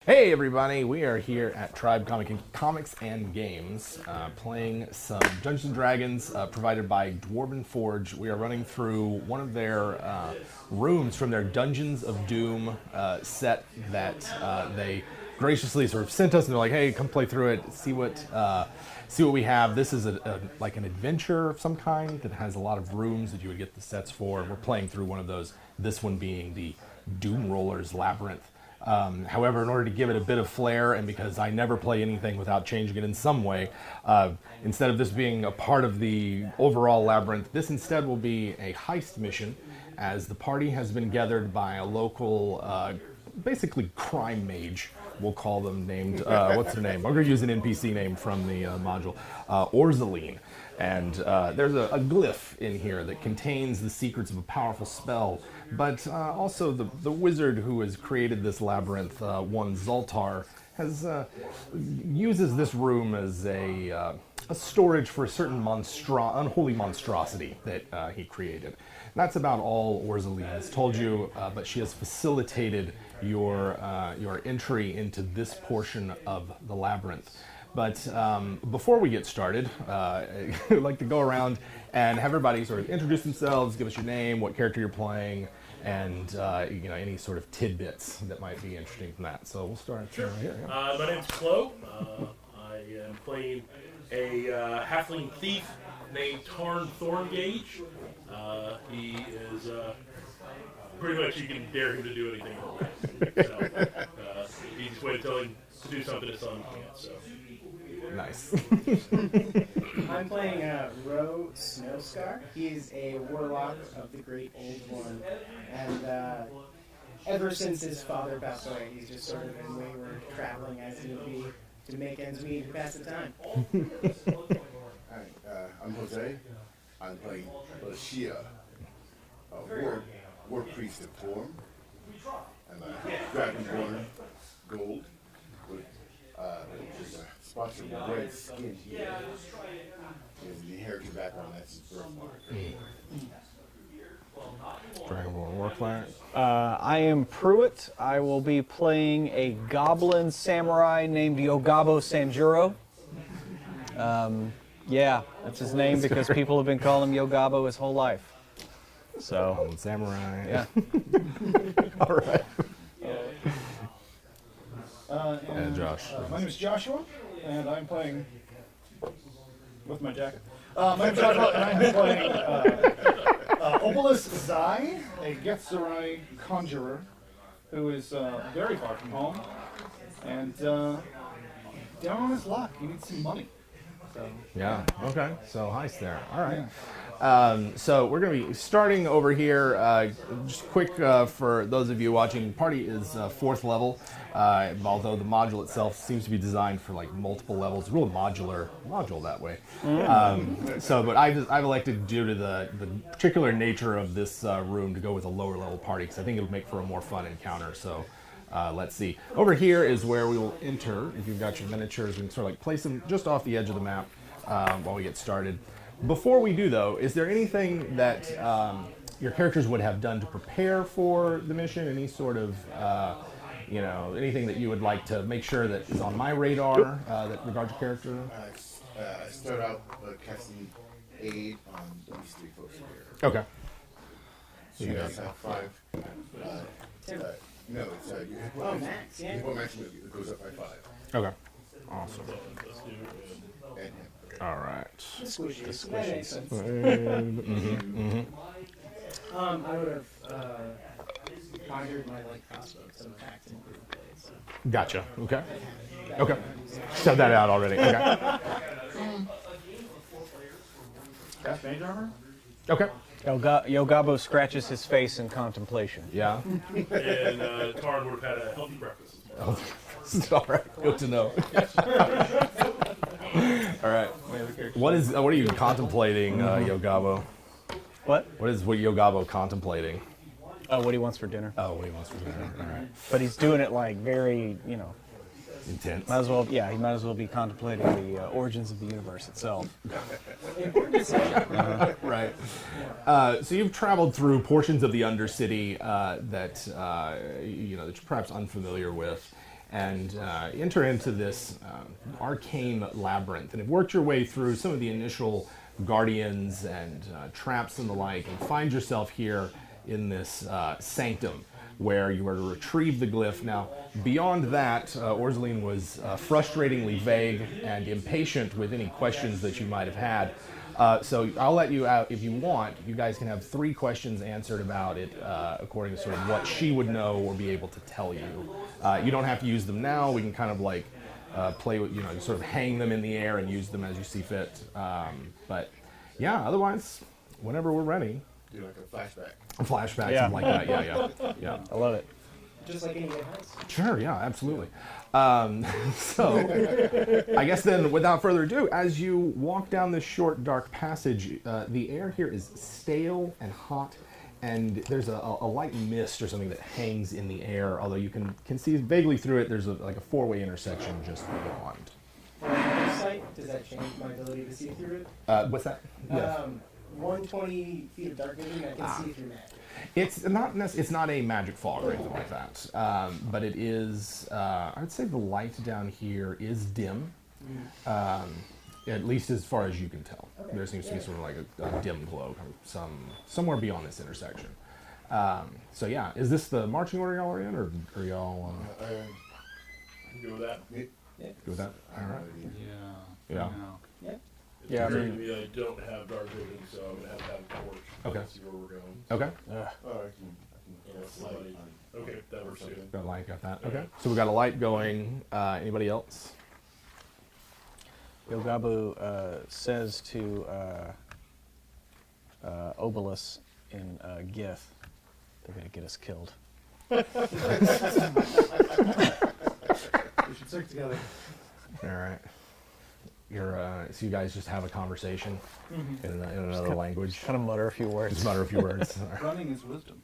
Hey everybody, we are here at Tribe Comics and Games, playing some Dungeons & Dragons provided by Dwarven Forge. We are running through one of their rooms from their Dungeons of Doom set that they graciously sort of sent us, and they're like, hey, come play through it, see what we have. This is like an adventure of some kind that has a lot of rooms that you would get the sets for. We're playing through one of those, this one being the DOOMROLLER'S Labyrinth. However, in order to give it a bit of flair, and because I never play anything without changing it in some way, instead of this being a part of the overall labyrinth, this instead will be a heist mission, as the party has been gathered by a local, basically crime mage, we'll call them, named, what's their name? I'm going to use an NPC name from the module, Orzaline. And there's a glyph in here that contains the secrets of a powerful spell, but also the wizard who has created this labyrinth, one Zoltar, uses this room as a storage for a certain unholy monstrosity that he created. And that's about all Orzaline has told you, but she has facilitated your entry into this portion of the labyrinth. But before we get started, I'd like to go around and have everybody sort of introduce themselves, give us your name, what character you're playing, and any sort of tidbits that might be interesting from that. So we'll start right here. Yeah. My name's Chloe. I am playing a halfling thief named Tarn Thorngage. He is pretty much, you can dare him to do anything. So, the easiest way to tell him to do something is tell him he can't. So. Nice. I'm playing Ro Snowscar. He's a warlock of the Great Old One, and ever since his father passed away, he's just sort of been wayward, traveling as he would be to make ends meet and pass the time. Hi, I'm Jose. I'm playing Bashia, war priest of form. I'm a dragonborn gold with spots of red skin here. Is the inherited background, that's his birthmark. Dragonborn war flag. I am Pruitt. I will be playing a goblin samurai named Yogabo Sanjuro. Yeah, that's his name because people have been calling him Yogabo his whole life. So, samurai. yeah. All right. And Josh. My name is Joshua, and I'm playing with my jacket. My name is Joshua, and I'm playing Obelus Zai, a Getzerai conjurer who is very far from home and down on his luck. He needs some money. So. Yeah. Okay. So heist there. All right. Yeah. So we're going to be starting over here. Just quick for those of you watching, the party is 4th level, although the module itself seems to be designed for like multiple levels. It's a real modular module that way. But I've elected, due to the particular nature of this room, to go with a lower level party because I think it'll make for a more fun encounter. So. Let's see. Over here is where we will enter. If you've got your miniatures, we can sort of like place them just off the edge of the map while we get started. Before we do, though, is there anything that your characters would have done to prepare for the mission? Any sort of, anything that you would like to make sure that is on my radar that regards your character? I start out casting aid on these 3 folks here. Okay. So you guys have 5. No, it's Max, yeah. it goes up by 5. Okay. Awesome. And him. All right. The squishies. That makes sense. I would have conjured my crossbow, so packed in group plays. Gotcha. Okay. Okay. Said that out already. Okay. Cast mage armor? Okay. Yogabo scratches his face in contemplation. Yeah. And Tarn would have had a healthy breakfast. All right. Good to know. All right. What are you contemplating, Yogabo? What What Yogabo contemplating? Oh, what he wants for dinner. Oh, what he wants for dinner. All right. But he's doing it like very, Intense. might as well, he might as well be contemplating the origins of the universe itself. Right. So you've traveled through portions of the Undercity that that you're perhaps unfamiliar with, and enter into this arcane labyrinth, and have worked your way through some of the initial guardians and traps and the like, and find yourself here in this sanctum, where you are to retrieve the glyph. Now, beyond that, Orzaline was frustratingly vague and impatient with any questions that you might have had. So I'll let you out if you want. You guys can have 3 questions answered about it, according to sort of what she would know or be able to tell you. You don't have to use them now. We can kind of like play with, sort of hang them in the air and use them as you see fit. But yeah, otherwise, whenever we're ready. Do like a flashback. A flashback, Yeah. something like that. Yeah. I love it. Just like any good heist. Sure, yeah, absolutely. So, I guess then, without further ado, as you walk down this short, dark passage, the air here is stale and hot, and there's a light mist or something that hangs in the air, although you can see vaguely through it. There's like a 4-way intersection just beyond. Sight, does that change my ability to see through it? What's that? Yeah. 120 feet of dark vision, I can see through magic. It's not a magic fog or anything like that, but it is. I would say the light down here is dim, at least as far as you can tell. Okay. There seems to be sort of like a dim glow, kind of somewhere beyond this intersection. So yeah, is this the marching order y'all are in, or are y'all Go with that. good with that? All right. Yeah. Yeah. Yeah, I mean- I don't have dark vision, so I'm gonna have to have a torch. Okay. To see where we're going. Okay. Oh, I can Yes, light. Okay, that works too. Got a light. Got that. Okay. So we got a light going. Anybody else? Yogabu says to Obelisk in Gith, they're going to get us killed. We should stick together. All right. So you guys just have a conversation in another language. Kind of mutter a few words. Just mutter a few words. Running is wisdom.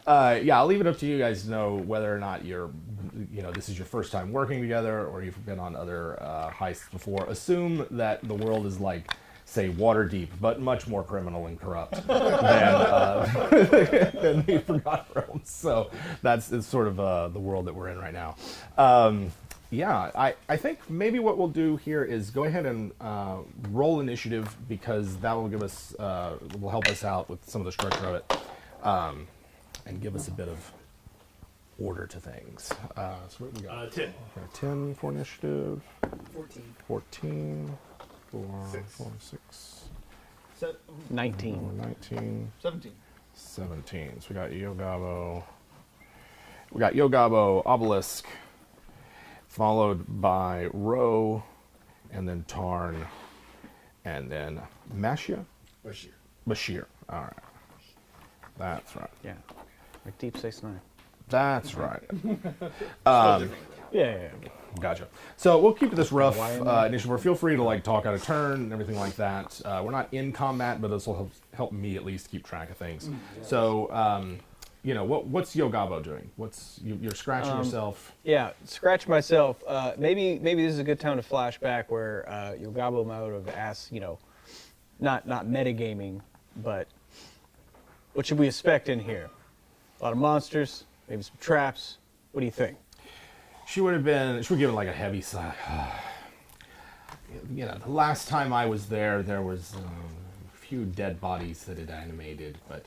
Yeah, I'll leave it up to you guys to know whether or not this is your first time working together, or you've been on other heists before. Assume that the world is like, say, Waterdeep, but much more criminal and corrupt than the Forgotten Realms. So it's sort of the world that we're in right now. Yeah, I think maybe what we'll do here is go ahead and roll initiative, because that will give us will help us out with some of the structure of it, and give us a bit of order to things. So what we got? 10. 10 for initiative. 14 for 6. 19. 19. 17. 17. So we got Yogabo, Obelisk, followed by Ro, and then Tarn, and then Mashia? Bashir. All right. That's right. Yeah. Like Deep Space Nine. That's right. Yeah. Gotcha. So we'll keep this rough initiative. Feel free to talk out of turn and everything like that. We're not in combat, but this will help me at least keep track of things. So, what's Yogabo doing? You're scratching yourself? Yeah, scratch myself. Maybe this is a good time to flashback where Yogabo might have asked, not metagaming, but what should we expect in here? A lot of monsters, maybe some traps. What do you think? She would have given like a heavy sigh. The last time I was there was a few dead bodies that had animated, but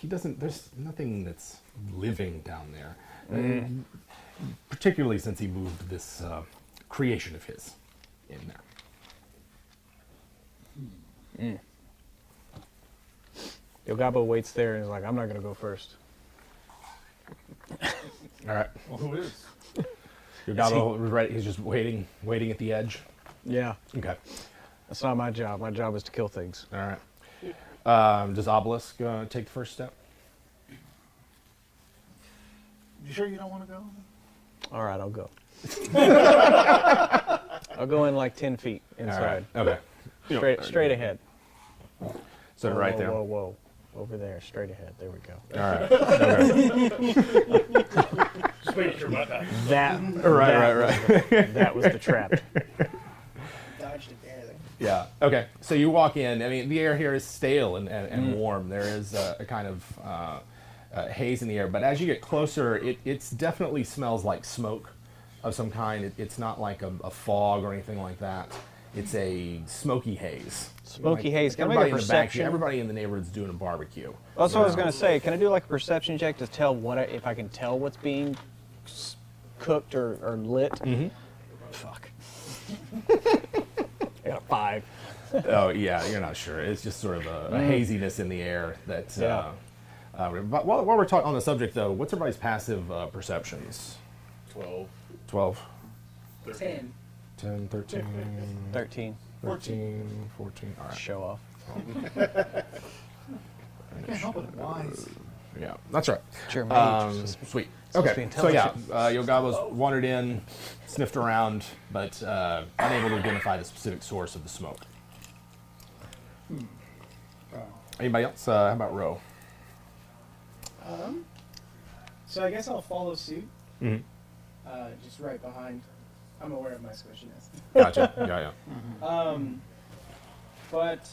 there's nothing that's living down there. Particularly since he moved this creation of his in there. Yogabo waits there and is like, I'm not going to go first. All right. Well, who is? Yogabo was right. He's just waiting at the edge. Yeah. Okay. That's not my job. My job is to kill things. All right. Does Obelisk take the first step? You sure you don't want to go? All right, I'll go. I'll go in like 10 feet inside. All right. Okay. Straight ahead. So right there. Whoa. Over there, straight ahead. There we go. All right. Okay. Just making sure about that. Right. That was the trap. Dodged it barely. Yeah. Okay. So you walk in. I mean, the air here is stale and warm. There is a kind of haze in the air. But as you get closer, it definitely smells like smoke of some kind. It's not like a fog or anything like that. It's a smoky haze. Smoky haze. Can I Everybody make a in the back, perception? everybody in the neighborhood's doing a barbecue. That's what I was going to say. Can I do like a perception check to tell if I can tell what's being cooked or lit? Mm-hmm. Fuck. I got a 5. Oh yeah, you're not sure. It's just sort of a haziness in the air that. Yeah. But while we're talking on the subject, though, what's everybody's passive perceptions? 12. 12, 10. 10, 13, 13. 14, 14. All right. Show off. Can't help it. Wise. Yeah, that's right. Sure, mage. Sweet. supposed to Okay, be so yeah, intelligent. Yogabo's wandered in, sniffed around, but unable to identify the specific source of the smoke. Anybody else? How about Ro? So I guess I'll follow suit. Mhm. Just right behind. I'm aware of my squishiness. Gotcha. Yeah, yeah. But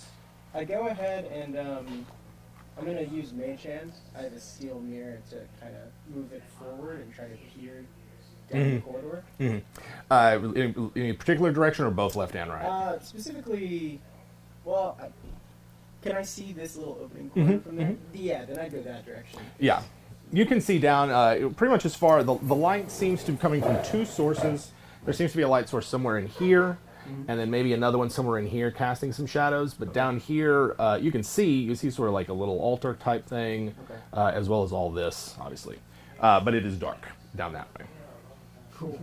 I go ahead and I'm going to use Mage Hand. I have a steel mirror to kind of move it forward and try to peer down the corridor. In any particular direction or both left and right? Specifically, well, can I see this little opening corner from there? Yeah, then I go that direction. Yeah. You can see down pretty much as far, the light seems to be coming from two sources. There seems to be a light source somewhere in here, and then maybe another one somewhere in here casting some shadows. But down here, you see sort of like a little altar type thing, as well as all this, obviously. But it is dark down that way. Cool.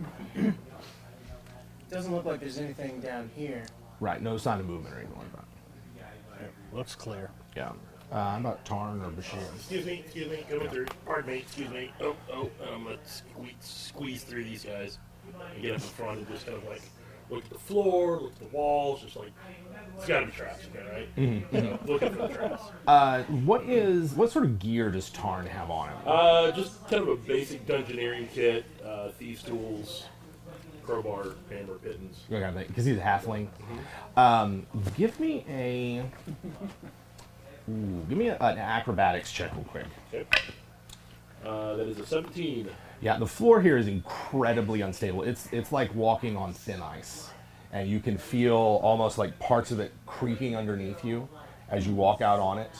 Doesn't look like there's anything down here. Right, no sign of movement or anything like that. Looks clear. Yeah. How about Tarn or Bashir? Excuse me, coming through. Pardon me, excuse me. I'm gonna squeeze through these guys and get up in front and just kind of like look at the floor, look at the walls, just like, it's gotta be traps, okay, right? You know, looking for the traps. What sort of gear does Tarn have on him? Just kind of a basic dungeoneering kit, thieves' tools, crowbar, hammer, pittance. Okay, because he's a halfling. Give me an acrobatics check real quick. Okay. That is a 17. Yeah, the floor here is incredibly unstable. It's like walking on thin ice, and you can feel almost like parts of it creaking underneath you as you walk out on it.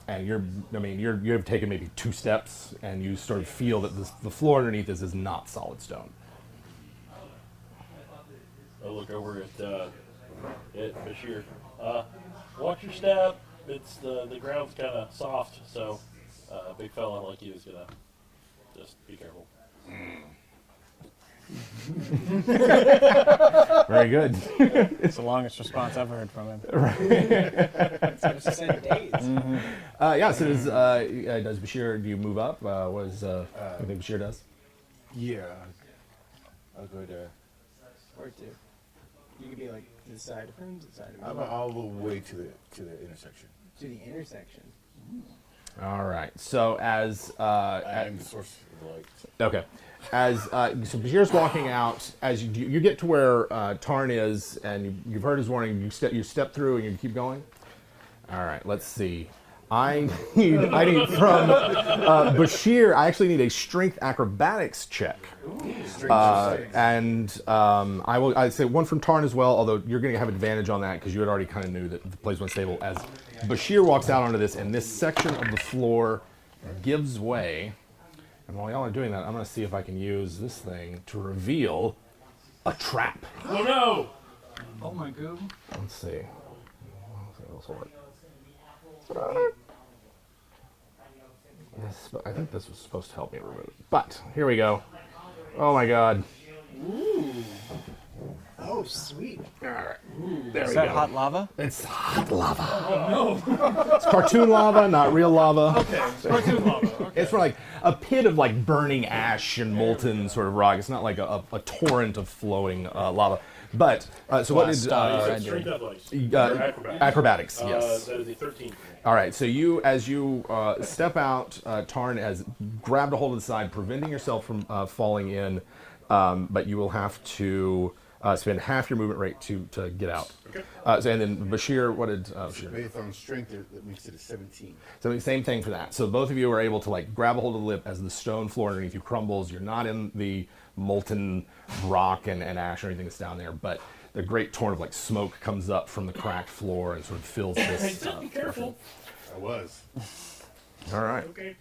And you've taken maybe 2 steps, and you sort of feel that the floor underneath this is not solid stone. I'll look over at Bashir. Watch your step. It's the ground's kind of soft, so a big fella like you is gonna just be careful. Very good. It's the longest response I've heard from him. It's going to send days. Yeah. So does Bashir? Do you move up? What do you think Bashir does? Yeah. I'll go there. Or 2. You could be like to the side of him, to the side of I'm me. all the way to the intersection. To the intersection. All right. So as I'm the source of the light. okay, so Bashir's walking out. As you get to where Tarn is, and you've heard his warning. You step through and you keep going. All right. Let's see. I need from Bashir. I actually need a strength acrobatics check, and I'd say one from Tarn as well. Although you're going to have advantage on that because you had already kind of knew that the place was stable. As Bashir walks out onto this, and this section of the floor gives way. And while y'all are doing that, I'm going to see if I can use this thing to reveal a trap. Oh no! Oh my god. Let's see. I think this was supposed to help me remove it. But, here we go. Oh my god. Ooh. Oh, sweet. Alright. There Is we that go. hot lava? It's hot lava. Oh no. It's cartoon lava, not real lava. Okay, cartoon lava. Okay. It's for like a pit of like burning ash and molten sort of rock. It's not like a torrent of flowing lava. But, so what did... Strength athletics. acrobatics, yes. That is a 13. All right, so as you step out, Tarn has grabbed a hold of the side, preventing yourself from falling in, but you will have to spend half your movement rate to get out. Okay. And then Bashir, what did Bashir? Based on strength, that makes it a 17. So the same thing for that. So both of you are able to like grab a hold of the lip as the stone floor underneath you crumbles. You're not in the molten rock and ash or anything that's down there, but the great torrent of like smoke comes up from the cracked floor and sort of fills this. Be careful. I was. All right. Okay.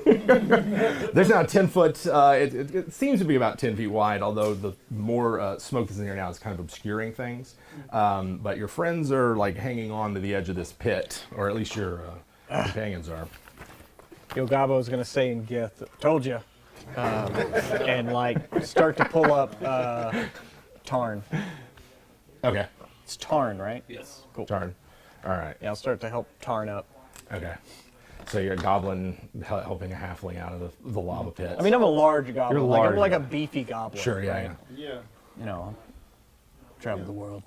There's now a 10-foot, it seems to be about 10 feet wide, although the more smoke that's in there now is kind of obscuring things. But your friends are like hanging on to the edge of this pit, or at least your companions are. Yogabo's going to say in Gith, told you. And like start to pull up Tarn. Okay. It's Tarn, right? Yes. Cool. Tarn. All right. Yeah, I'll start to help Tarn up. Okay. So you're a goblin helping a halfling out of the lava pit. I mean, I'm a large goblin. You're Like, large. I'm like a beefy goblin. Sure, yeah, right? Yeah. You know, travel the world.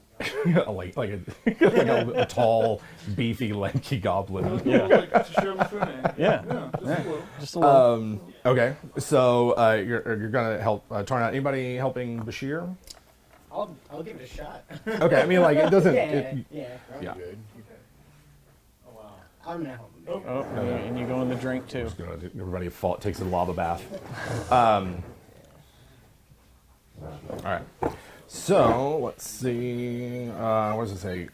yeah. like a tall, beefy, lanky goblin. Yeah. Like, to share with food, eh? Yeah. Yeah, just a little. Just a little. Okay. So you're gonna help Tarn out. Anybody helping Bashir? I'll give it a shot. Okay. I mean, like it doesn't. Yeah. Yeah. Good. I'm gonna help him. Oh, and you go in the drink too. Everybody takes a lava bath. All right. So let's see. What does it say?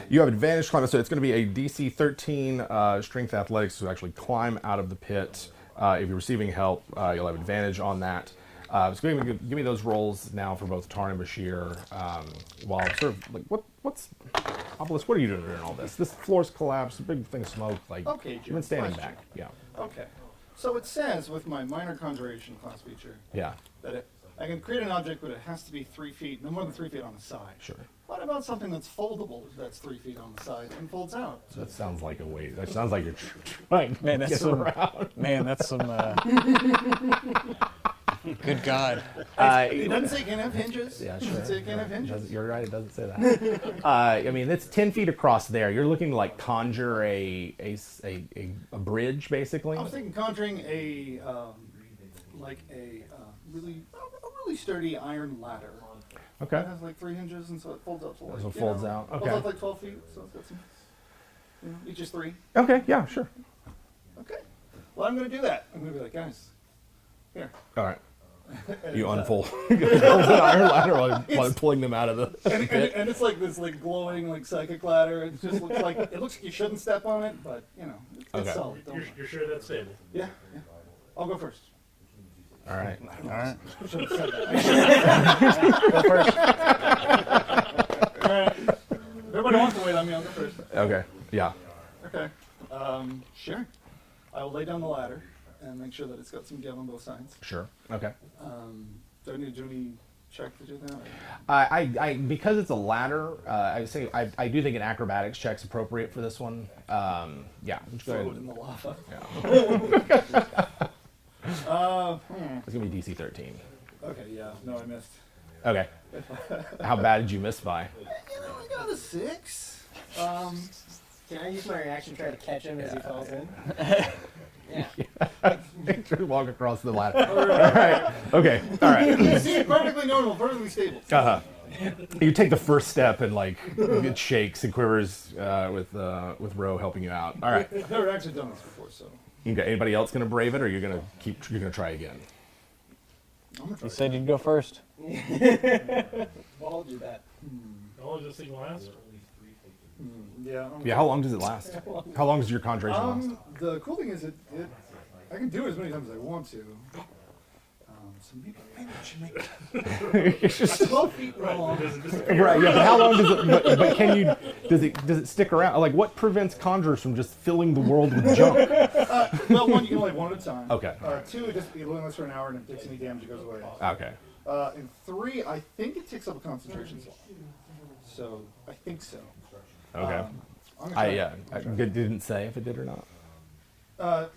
You have advantage climb, so it's going to be a DC 13 strength athletics to actually climb out of the pit. If you're receiving help, you'll have advantage on that. So give me those rolls now for both Tarn and Bashir. While sort of like what's Obelisk, what are you doing during all this? This floor's collapsed, a big thing of smoke. Like Okay, you've been standing question. back. Yeah. Okay. So it says with my minor conjuration class feature Yeah. that I can create an object, but it has to be 3 feet, no more than 3 feet on the side. Sure. What about something that's foldable that's 3 feet on the side and folds out? That sounds like a way. That sounds like you're trying to Man, that's get some. around. Man, that's some. Good God. It doesn't say it can't have hinges. Yeah, It sure. doesn't say it can't have hinges. You're right. It doesn't say that. I mean, it's 10 feet across there. You're looking to like conjure a bridge, basically. I was thinking conjuring a really sturdy iron ladder. Okay. It has like 3 hinges, and so it folds up. So it folds out. Okay. Folds out like 12 feet, so it's got some. Each is 3. Okay. Yeah. Sure. Okay. Well, I'm going to do that. I'm going to be like, guys, here. All right. You unfold the iron ladder while pulling them out of the pit. And it's like this like glowing like psychic ladder. It just looks like you shouldn't step on it, but it's Okay. solid. Don't worry. You're sure that's stable? Yeah. I'll go first. All right. All right. I should have said that. Go first. All right. Everybody wants to wait on me. I'll go first. Okay. Yeah. Okay. Sure. I will lay down the ladder and make sure that it's got some give on both sides. Sure. Okay. Do I need to do any check to do that? I because it's a ladder. I say I do think an acrobatics check's appropriate for this one. Yeah. Let's go ahead. Float in the lava. Yeah. It's gonna be DC 13. Okay. Yeah. No, I missed. Okay. How bad did you miss by? I got a 6. Can I use my reaction to try to catch him as he falls in? Yeah. Walk across the ladder. All right. Okay. All right. See, perfectly normal, perfectly stable. Uh-huh. You take the first step and like it shakes and quivers with Ro helping you out. All right. I've never actually done this before, so. Okay. Anybody else gonna brave it, or you're gonna try again? I'm gonna try. You said you'd go first. Well, I'll do that. How long does this thing last? Yeah. Yeah. How long does it last? How long does your conjuration last? The cool thing is I can do it as many times as I want to. So maybe I should make It's just 12 feet long. right. Yeah. But how long does it? But can you? Does it stick around? Like, what prevents conjurers from just filling the world with junk? Well, one, you can only have one at a time. Okay. 2, it just it lasts for an hour, and if it takes any damage, it goes away. Okay. And 3, I think it takes up a concentration slot. So I think so. Okay. I'm gonna try. I didn't say if it did or not.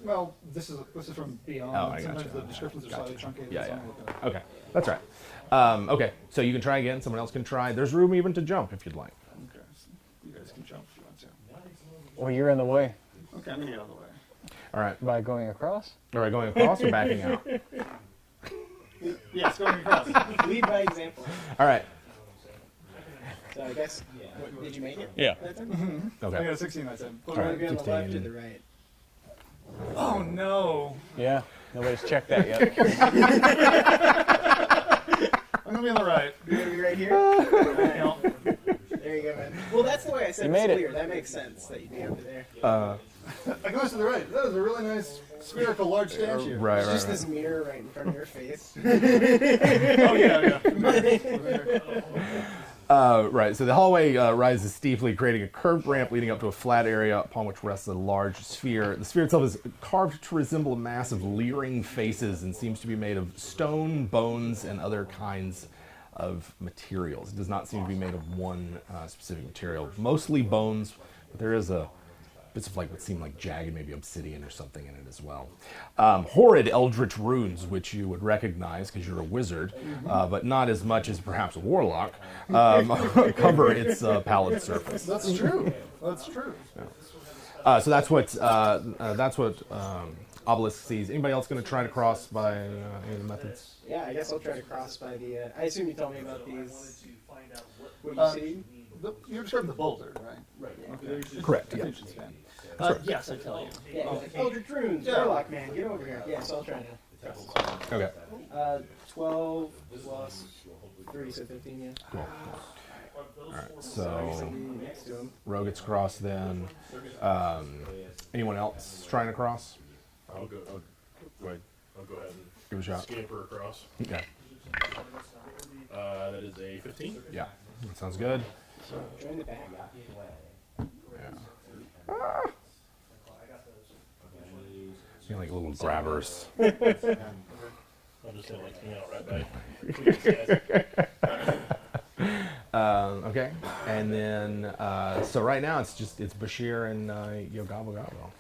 Well, this is from Beyond. Oh, I Sometimes gotcha. the descriptions are slightly truncated. Yeah, so yeah. I'm gonna look it up. Okay, that's right. Okay, so you can try again. Someone else can try. There's room even to jump if you'd like. Okay, so you guys can jump if you want to. Well, you're in the way. Okay, I'm gonna get out of the way. All right. By going across? All right, going across or backing out? Yes, going across. Lead by example. All right. So I guess, did you make it? Yeah. That time? I Okay. got a 16 that time. Or would it be on the 15. left or the right? Oh no! Yeah. Nobody's checked that yet. I'm gonna be on the right. You're gonna be right here? Alright. No. There you go, man. Well, that's the way I said You it's made it. clear. That makes sense that you'd be over there. I go to the right. That is a really nice spherical large statue. Right, It's right, just right. this mirror right in front of your face. Oh yeah. Right, so the hallway rises steeply, creating a curved ramp leading up to a flat area upon which rests a large sphere. The sphere itself is carved to resemble a mass of leering faces and seems to be made of stone, bones, and other kinds of materials. It does not seem to be made of one specific material. Mostly bones, but there is a bits of like what seem like jagged, maybe obsidian or something in it as well. Horrid eldritch runes, which you would recognize because you're a wizard, but not as much as perhaps a warlock, cover its pallid surface. That's true. That's true. So that's what Obelisk sees. Anybody else going to try to cross by any of the methods? Yeah, I guess I'll try to cross by the. I assume you told me about these. What you see? You're describing the boulder, right? Okay. Correct. Yeah. Attention span. Yes, I tell you. Yeah, he's like, Eldritch Runes, Warlock man, get over here. Yeah, so I'll try to cross. Okay. 12 plus 3, so 15, yeah. Cool. All right. I'll So be next to him. Ro gets crossed then. Anyone else trying to cross? I'll go. Go ahead. I'll go ahead and Give it a shot. scamper across. Okay. That is a 15. Yeah. That sounds good. Join the back. You're like little grabbers. I'm just gonna like hang out right by. Okay. And then so right now it's Bashir and Yogabo Gabo.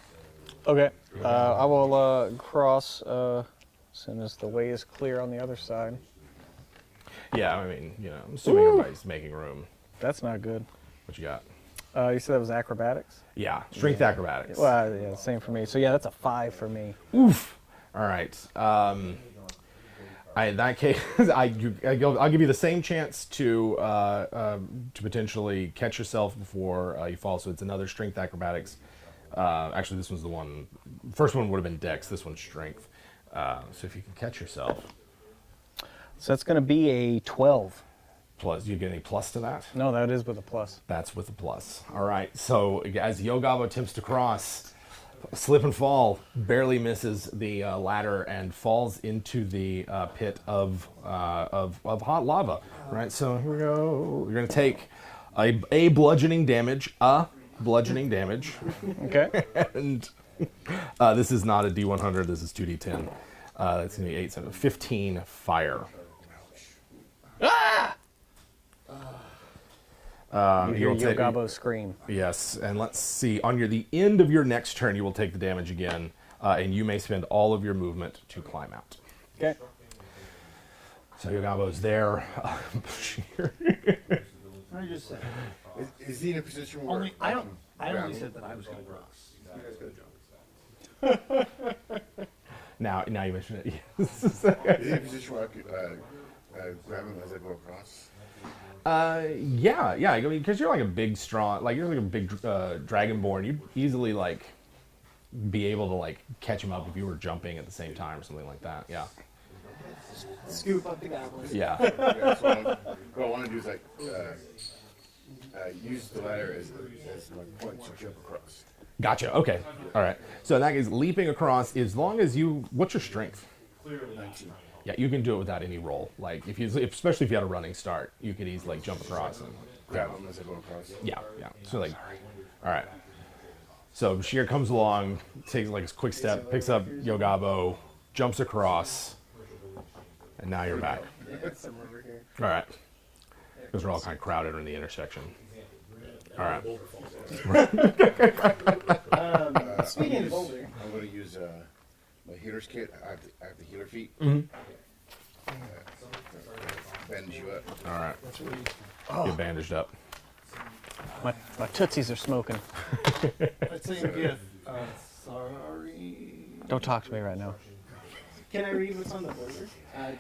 Okay. I will cross as soon as the way is clear on the other side. Yeah, I mean, I'm assuming everybody's making room. That's not good. What you got? You said that was acrobatics? Yeah, strength acrobatics. Well, yeah, same for me. So yeah, that's a 5 for me. Oof. All right. In that case, I'll give you the same chance to potentially catch yourself before you fall. So it's another strength acrobatics. Actually, this one's the one. First one would have been dex. This one's strength. So if you can catch yourself, So that's going to be a 12. plus, do you get any plus to that? No, that is with a plus. That's with a plus. All right. So as Yogabo attempts to cross, slip and fall, barely misses the ladder and falls into the pit of hot lava. Right. So here we go. You're gonna take a bludgeoning damage. Bludgeoning damage. Okay. And this is not a D100. This is 2D10. That's gonna be 8, 7, 15 fire. You hear you'll take- Yogabo scream. Yes, and let's see. On the end of your next turn, you will take the damage again, and you may spend all of your movement to climb out. Okay. So Yogabo's there. I just said. Is he in a position where Only I only said that I was going to cross. You guys gotta jump. now you mention it. Is he in a position where I could grab him as I go across? Yeah. I mean, because you're like a big, strong, like you're like a big dragonborn. You'd easily like be able to like catch him up if you were jumping at the same time or something like that. Yeah. Scoop up the goblin. Yeah. Yeah, so what I want to do is like use the ladder as my point to jump across. Gotcha. Okay. All right. So in that case, leaping across, as long as you, what's your strength? 19. Yeah, you can do it without any roll. Like especially if you had a running start, you could easily like jump across and Grab him as I go across. yeah. So like, all right. So Bashir comes along, takes like a quick step, picks up Yogabo, jumps across, and now you're back. Somewhere over here. All right. Because we're all kind of crowded in the intersection. All right. Speaking of Boulder, I'm going to use my healer's kit. I have the healer feet. Bandage you up. All right. Get bandaged up. My tootsies are smoking. I'd say you give. Sorry. Don't talk to me right now. Can I read what's on the boulder?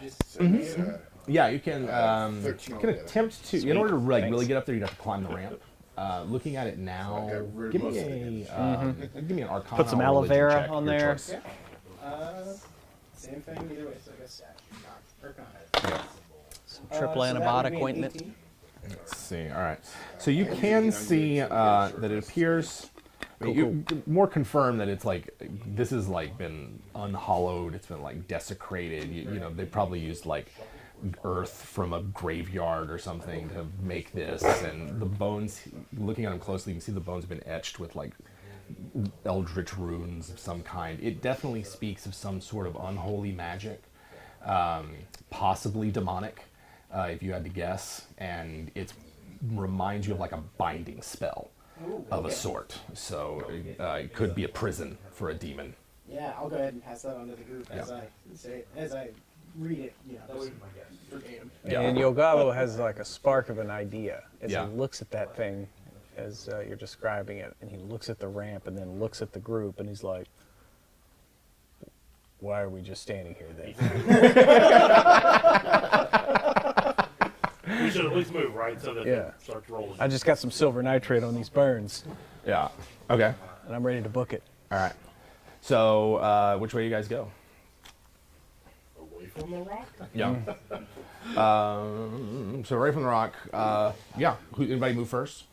Just so Yeah, you can. 13 You can altogether. attempt to. In order to like Thanks. really get up there, you'd have to climb the ramp. Looking at it now, I got rid of give most me of give me an Arcana. Put some or aloe religion vera check, on your there. choice. same thing either way. So I guess Arcana. Triple So that would antibiotic be an ointment. 18. Let's see. All right. So you can see that it appears. I mean, you more confirm that it's like this has like been unhollowed. It's been like desecrated. You know, they probably used like earth from a graveyard or something to make this. And the bones, looking at them closely, you can see the bones have been etched with like eldritch runes of some kind. It definitely speaks of some sort of unholy magic, possibly demonic, if you had to guess. And it reminds you of like a binding spell of a sort. So it could be a prison for a demon. Yeah, I'll go ahead and pass that on to the group as I say as I read it. Yeah, just verbatim. Yeah. And Yogabo has like a spark of an idea as Yeah. he looks at that thing as you're describing it, and he looks at the ramp and then looks at the group, and he's like, "Why are we just standing here then?" We should at least move, right? So that Yeah. it starts rolling. I just got some silver nitrate on these burns, Yeah. Okay. and I'm ready to book it. All right. So which way you guys go? Away from the rock? Yeah. So right from the rock. Yeah. Anybody move first?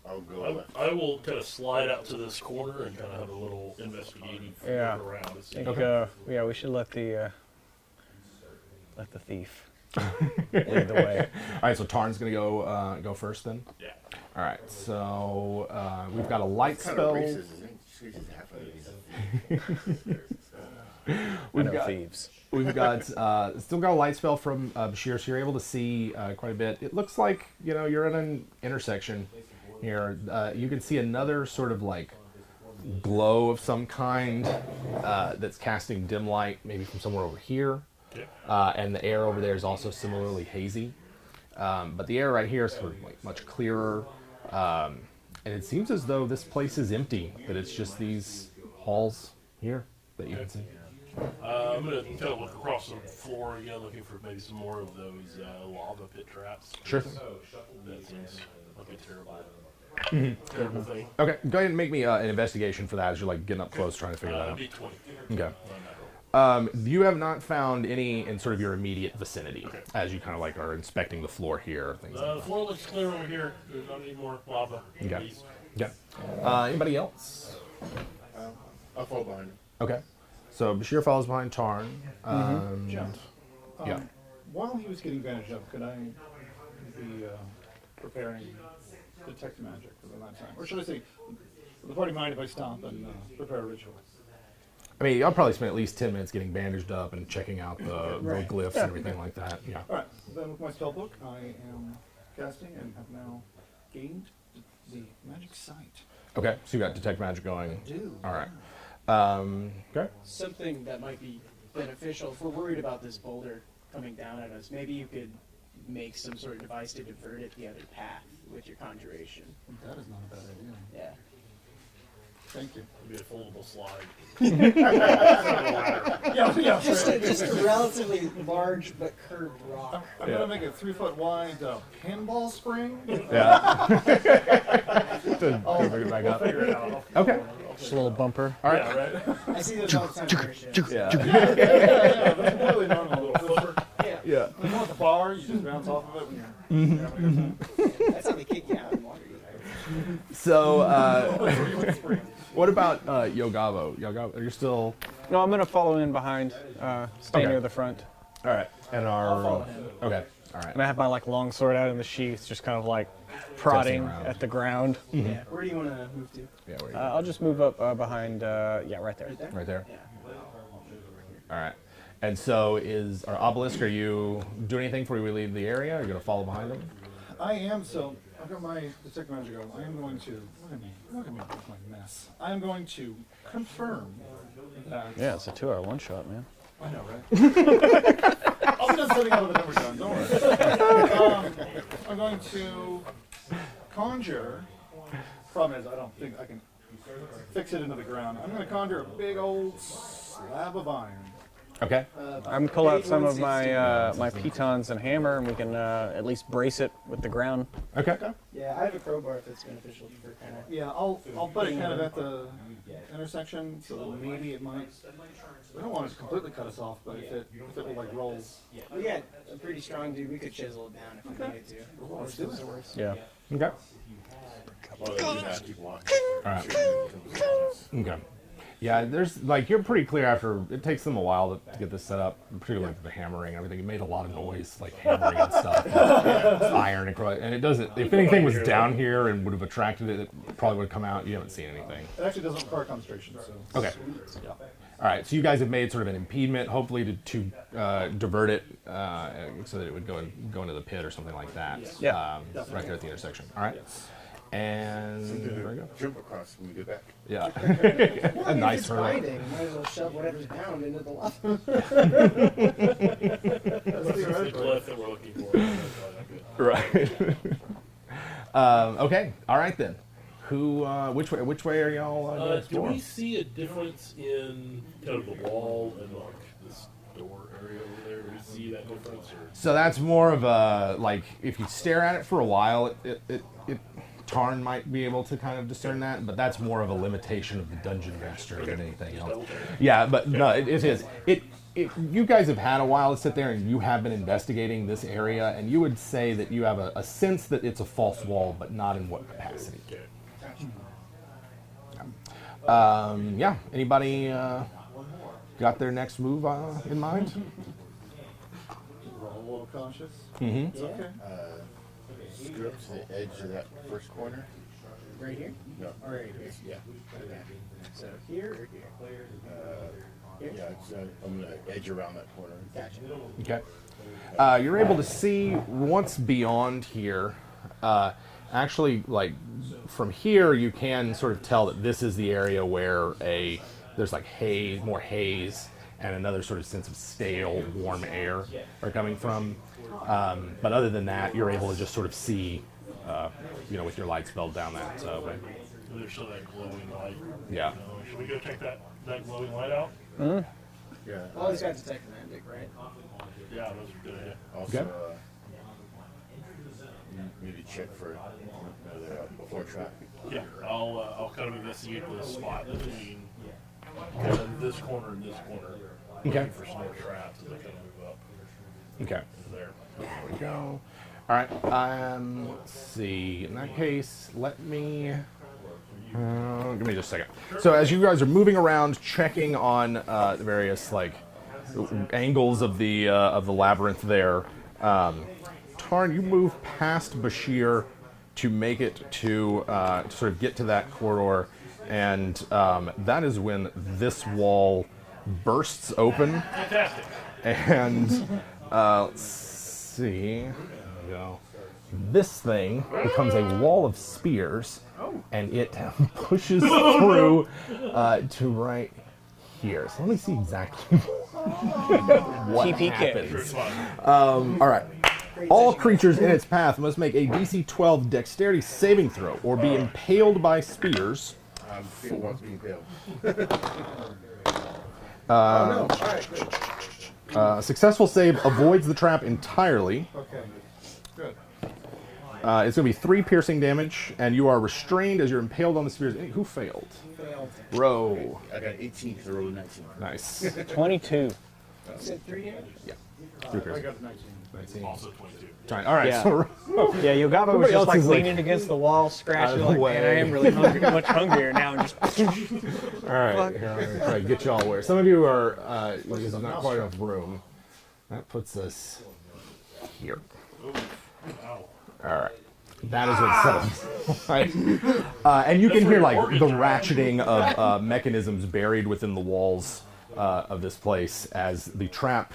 I'll go left. I will kind of slide out to this corner and kind of have a little investigative Yeah. look around. To I see. think, yeah, we should let the thief lead the way. All right. So Tarn's gonna go first then. Yeah. All right. So we've got a light Kind spell. of racist, isn't it? She's half of it. I know thieves. We've got still got a light spell from Bashir, so you're able to see quite a bit. It looks like you're at an intersection here. You can see another sort of like glow of some kind that's casting dim light, maybe from somewhere over here. And the air over there is also similarly hazy. But the air right here is sort of like much clearer. And it seems as though this place is empty, that it's just these halls here that you can see. I'm going to kind of look across the floor again, looking for maybe some more of those lava pit traps. Sure. That seems like a terrible thing. Okay, go ahead and make me an investigation for that as you're like getting up close trying to figure that out. It'd be 20. Okay. You have not found any in sort of your immediate vicinity as you kind of like are inspecting the floor here. Things The like floor looks clear over here. There's not any more lava. Okay. Please. that. Yeah. Anybody else? I'll fall behind him. Okay. So Bashir follows behind Tarn. John, Yeah. while he was getting bandaged up, could I be preparing detect magic for that time? Or should I say, would the party mind if I stop and prepare a ritual? I mean, I'll probably spend at least 10 minutes getting bandaged up and checking out the glyphs and everything like that. Yeah. All right, then with my spellbook, I am casting and have now gained the magic sight. Okay. So you got detect magic going. All right. Okay. Something that might be beneficial if we're worried about this boulder coming down at us. Maybe you could make some sort of device to divert it the other path with your conjuration. That is not a bad idea. Yeah. Thank you. It'd be a foldable slide. Yeah, Just a relatively large but curved rock. I'm gonna make a 3-foot wide pinball spring. Yeah. Bring it back up. Figure it out. Okay. Just a little bumper. All right. Yeah, right. I see those all the time. for ships. Yeah. Yeah, that's completely normal. Little flipper. Yeah. Yeah. You want the bar, you just bounce off of it when you're having a good time. That's how they kick you out in water. So, what about Yogabo? Yogabo, are you still? No, I'm gonna follow in behind, stay Okay. near the front, All right. And I'll follow our. him. Okay. All right. and I have my like long sword out in the sheath, just kind of like prodding around. at the ground. Yeah. Where do you want to move to? Yeah. Where are you? I'll just move up behind, yeah, right there. Right there? Right there. Yeah. All right. And so our obelisk. Are you doing anything before we leave the area? Are you going to follow behind them? I am, so I've got my detect magic on. I am going to, look at me with my mess. I am going to confirm that. Yeah, it's a 2-hour one-shot, man. I know, right? I'll be done setting up with the number gun, don't worry. I'm going to conjure. Problem is, I don't think I can fix it into the ground. I'm going to conjure a big old slab of iron. Okay. I'm pull out page some of 116. my pitons and hammer, and we can at least brace it with the ground. Okay. Yeah, I have a crowbar if it's beneficial for kind of. Yeah, I'll put it kind of at the intersection, so maybe it might. We don't want it to completely cut us off, but if it will like roll. Oh yeah, a pretty strong dude. We could chisel it down if we needed to. Let's do it. Yeah. Okay. Well, they do not keep walking. All right. Okay. Yeah, there's like you're pretty clear after it takes them a while to get this set up, particularly like the hammering and everything. It made a lot of noise, like hammering and stuff, iron and it doesn't. If anything was down here and would have attracted it, it probably would have come out. You haven't seen anything. It actually doesn't require concentration, so. Okay. Yeah. All right. So you guys have made sort of an impediment, hopefully to divert it so that it would go into the pit or something like that. Yeah. Right there at the intersection. All right. And there we go. Jump across when we get back. Yeah. Well, A if nice it's hurdle. binding, might as well shove whatever's bound into the lava. That's the glyph that we're looking for. Right. Okay. All right then. Who? Which way are y'all going to Do we explore? see a difference in kind of the wall and like this door area over there? Do we see that difference? Or? So that's more of a like if you stare at it for a while, it Tarn might be able to kind of discern that, but that's more of a limitation of the dungeon master than anything else. Yeah, but no, it is. You guys have had a while to sit there, and you have been investigating this area, and you would say that you have a sense that it's a false wall, but not in what capacity. Yeah. Anybody got their next move in mind? Roll a little cautious. Mm-hmm. It's okay. Screw up to the edge of that first corner. Right here? No. Or right here? Yeah. Okay. So here or here? Yeah, I'm going to edge around that corner. Gotcha. Okay. You're able to see once beyond here. Actually, like from here, you can sort of tell that this is the area where there's like more haze, and another sort of sense of stale, warm air are coming from. But other than that, you're able to just sort of see, with your light spelled down that way. There's still that glowing light. Yeah. Should we go check that glowing light out? Yeah. Well, he's got detect magic, right? Yeah, those are good. Yeah. Also, Okay. maybe check for another before trap. Yeah, I'll kind of investigate the spot between kind of this corner and this corner. Okay. Looking for some more traps as I kind of move up Okay. into there. There we go. All right. Let's see. In that case, let me. Give me just a second. So as you guys are moving around, checking on the various like angles of the labyrinth there, Tarn, you move past Bashir to make it to sort of get to that corridor, and that is when this wall bursts open. Fantastic. And let's see. There we go. This thing becomes a wall of spears, and it pushes through to right here. So let me see exactly what TPK. happens. All right. All creatures in its path must make a DC 12 dexterity saving throw or be impaled by spears. People want to be impaled. Oh, no. All right, good. A successful save avoids the trap entirely. Okay. Good. It's going to be 3 piercing damage, and you are restrained as you're impaled on the spears. Hey, who failed? Failed. Row. I got 18 because I rolled 19. Nice. 22. You said 3 damage? Yeah. 3 I piercing. got 19. 19. Also 22. Fine. All right. Yeah. So Yeah, Yogaba was Everybody just else like is, like, leaning against the wall, scratching, the like, way. man, I am really hungry, much hungrier now. And just all right. Here, I'm going to try to get y'all where. Some of you are because there's not quite enough room. That puts us here. Ow. All right. That is what's set up. Right. And you can hear like the ratcheting of mechanisms buried within the walls of this place as the trap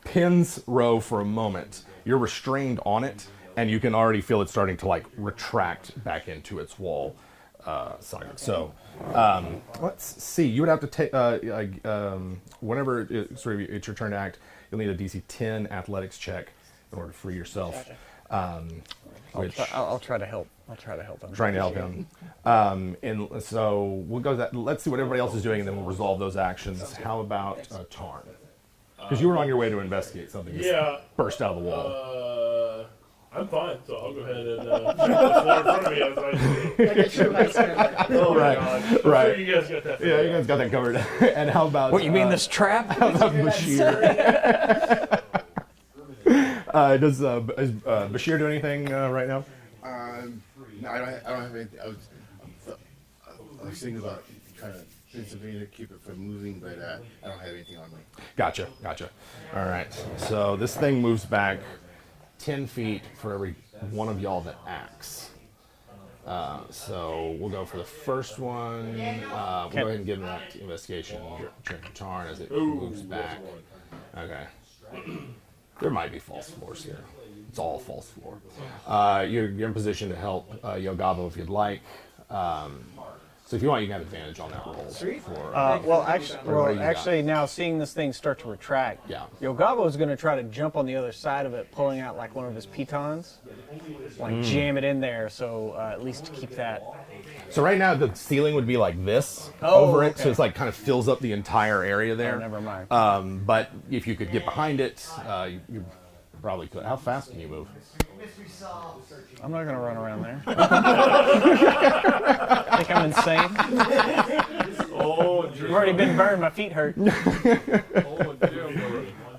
pins Row for a moment. You're restrained on it, and you can already feel it starting to like retract back into its wall side. So let's see. You would have to take whenever it's your turn to act. You'll need a DC 10 athletics check in order to free yourself. Which I'll try to help. I'll try to help him. trying to help him. And so we'll go that. Let's see what everybody else is doing, and then we'll resolve those actions. How about Tarn? Because you were on your way to investigate something. Yeah. Burst out of the wall. I'm fine, so I'll go ahead and jump the floor in front of me as I Like a true high schooler. Oh my Right, God. I'm right. sure you guys got that. Yeah, you guys got that covered. And how about What, you mean this trap? How about Bashir? Is Bashir do anything right now? No, I don't have anything. I was thinking about trying to think something to keep it from moving, but I don't have anything on me. Gotcha. All right. So this thing moves back 10 feet for every one of y'all that acts. So we'll go for the first one. We'll go ahead and give him that investigation check to Tarn as it moves back. Okay. There might be false floors here. It's all false floor. You're in position to help Yogabo if you'd like. So if you want, you can have advantage on that roll. Actually, now seeing this thing start to retract, Yeah. Yogabo is going to try to jump on the other side of it, pulling out like one of his pitons, like jam it in there, so at least to keep that. So right now the ceiling would be like this Oh, over it, so okay. it's like kind of fills up the entire area there. Oh, never mind. But if you could get behind it, you probably could. How fast can you move? I'm not going to run around there. Think I'm insane? Oh, I've already been burned. My feet hurt.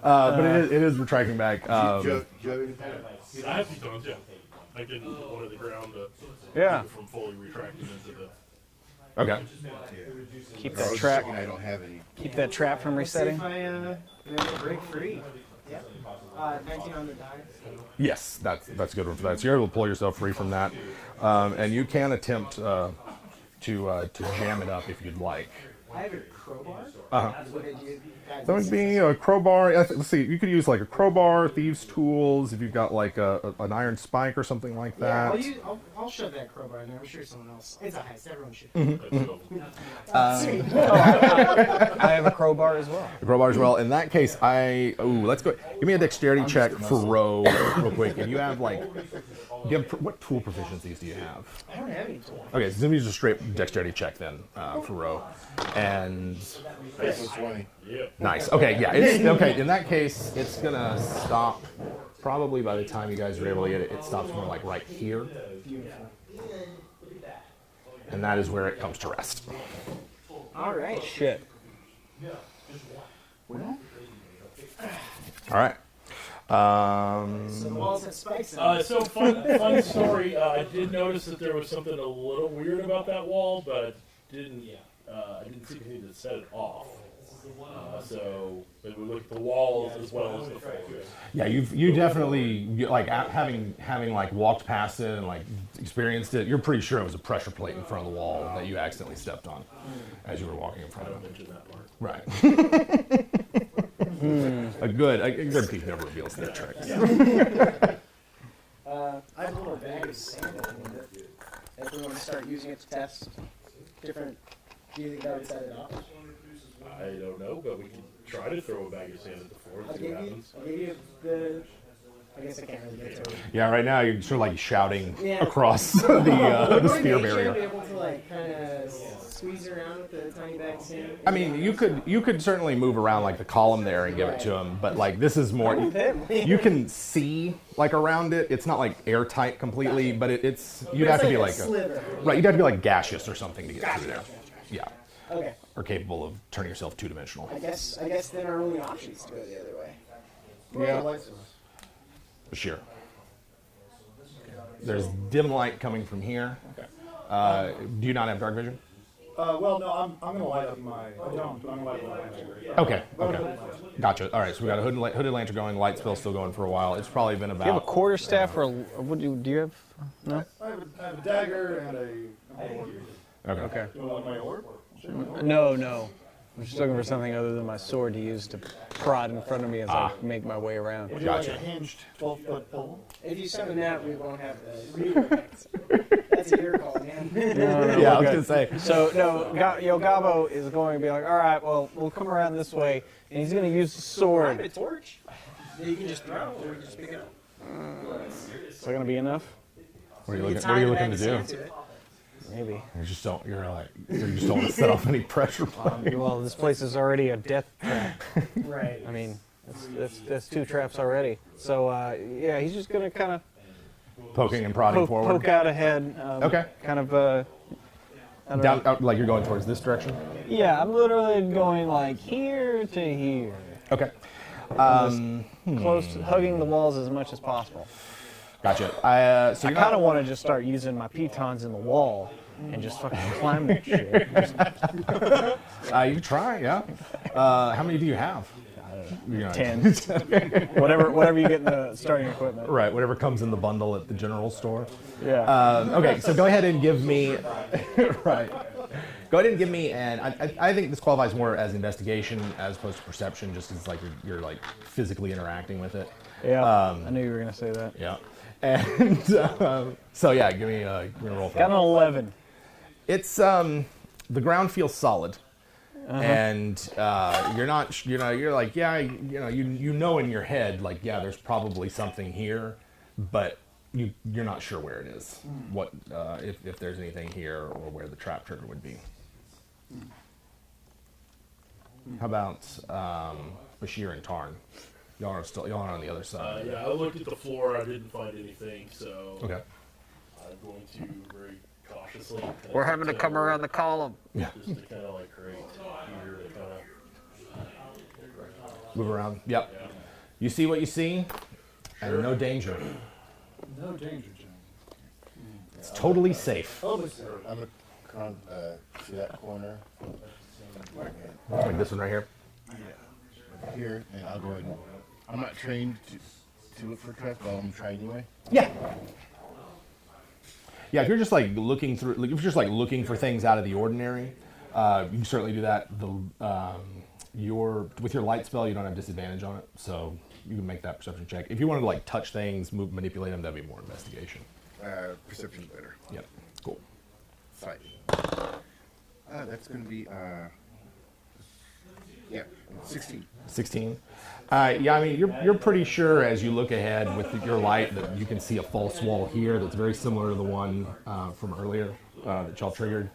But it is retracting back. Do you have anything? I have pitons, yeah. I can one of the ground Yeah. from fully retracting into the. Okay. Keep I that was trap. checking, I don't have any. Keep that trap from See resetting. if I break free. Yeah. 19 on the die. Yes, that's a good one for that. So you're able to pull yourself free from that, and you can attempt to jam it up if you'd like. I have a crowbar. What did you? That would be a crowbar. Let's see. You could use like a crowbar, thieves' tools. If you've got like an iron spike or something like Yeah, that. I'll shove that crowbar in there. I'm sure someone else. It's a heist. Everyone should. I have a crowbar as well. The crowbar as well. In that case, let's go. Give me a dexterity check for Ro real quick. And you have like, what tool proficiencies do you have? I don't have any tools. Okay, so use a straight dexterity check then for Ro. And Plus 20. nice. Okay, yeah. It's, okay, in that case, it's gonna stop. Probably by the time you guys are able to get it, it stops more like right here. And that is where it comes to rest. All right. Shit. All right. So the walls have spikes in them. So fun story. I did notice that there was something a little weird about that wall, but I didn't see anything to set it off. So maybe we look at the walls as well as the floors. Yeah, you definitely like having like walked past it and like experienced it. You're pretty sure it was a pressure plate in front of the wall that you accidentally stepped on as you were walking in front of it. Mention that part. Right. A good thief never reveals their tricks. I have a little bag of sand. If we want to start using it to test different, do you think that would set it off? I don't know, but we can try to throw a bag of sand at the floor and see what happens. I'll give you the. I guess I can't really get to it. Yeah, right now you're sort of like shouting Yeah. across the spear Be barrier. able to like kind of squeeze around with the tiny bag of sand. I mean, you could certainly move around like the column there and give it to him, but like this is more. You can see like around it. It's not like airtight completely, but it's you'd have to be like sliver. right. You'd have to be like gaseous or something to get through there. Yeah, Okay. or capable of turning yourself two-dimensional. I guess then our only option is to go the other way. Yeah. Sure. There's dim light coming from here. Do you not have dark vision? Well, no, I'm going to light up my. I don't, but I'm going to light up my lantern. Okay. Gotcha. All right, so we got a hooded lantern going, light spell still going for a while. It's probably been Do you have a about. quarterstaff or what do you have? No. I have a dagger and a orb. Okay. Do you want my orb? No. I'm just looking for something other than my sword to use to prod in front of me as I make my way around. Would you like Gotcha. a hinged 12-foot pole? If you summon that, we won't have the reader effects. That's a your call, man. Yeah, I was gonna say. So no, Yogabo is going to be like, all right, well, we'll come around this way, and he's going to use the I have sword. a torch that you can just throw, or you can just pick it up. Is that gonna be enough? What are you looking to do? Maybe. You just don't want to set off any pressure. Well, this place is already a death trap. Right. I mean, that's 2 traps already. So yeah, he's just gonna kind of Poking and prodding forward. poke out ahead. Okay. Kind of. I don't know. Down, like you're going towards this direction. Yeah, I'm literally going like here to here. Okay. Close to hugging the walls as much as possible. Gotcha. So I kind of want to just start using my pitons in the wall and just fucking climb that shit. you can try, yeah. How many do you have? You know, 10. whatever you get in the starting equipment. Right, whatever comes in the bundle at the general store. Yeah. Okay, so go ahead and give me. Right. Go ahead and give me an. I think this qualifies more as investigation as opposed to perception, just because like you're like physically interacting with it. Yeah. I knew you were gonna say that. Yeah. And so yeah, give me a roll for Got that. an 11. It's the ground feels solid, and you're not. You're like you know in your head like there's probably something here, but you're not sure where it is. What if there's anything here or where the trap trigger would be. How about Bashir and Tarn? Y'all are on the other side. Yeah, I looked at the floor. I didn't find anything, so Okay. I'm going to very cautiously. We're having to come around the column. Yeah. Just to kind of like right here to kind of. Move around. Yep. You see what you see, and no danger. No danger, John. It's totally safe. I'm gonna come to that corner. Like this one right here. Here, and I'll go ahead and. I'm not trained to look for traps, but I'm gonna try anyway. Yeah. Yeah, if you're just like looking through, like if you're just like looking for things out of the ordinary, you can certainly do that. With your light spell, you don't have disadvantage on it, so you can make that perception check. If you wanted to like touch things, manipulate them, that'd be more investigation. Perception's better. Yep. Cool. Fight. That's gonna be 16. 16. Yeah, I mean, you're pretty sure as you look ahead with your light that you can see a false wall here that's very similar to the one from earlier that y'all triggered.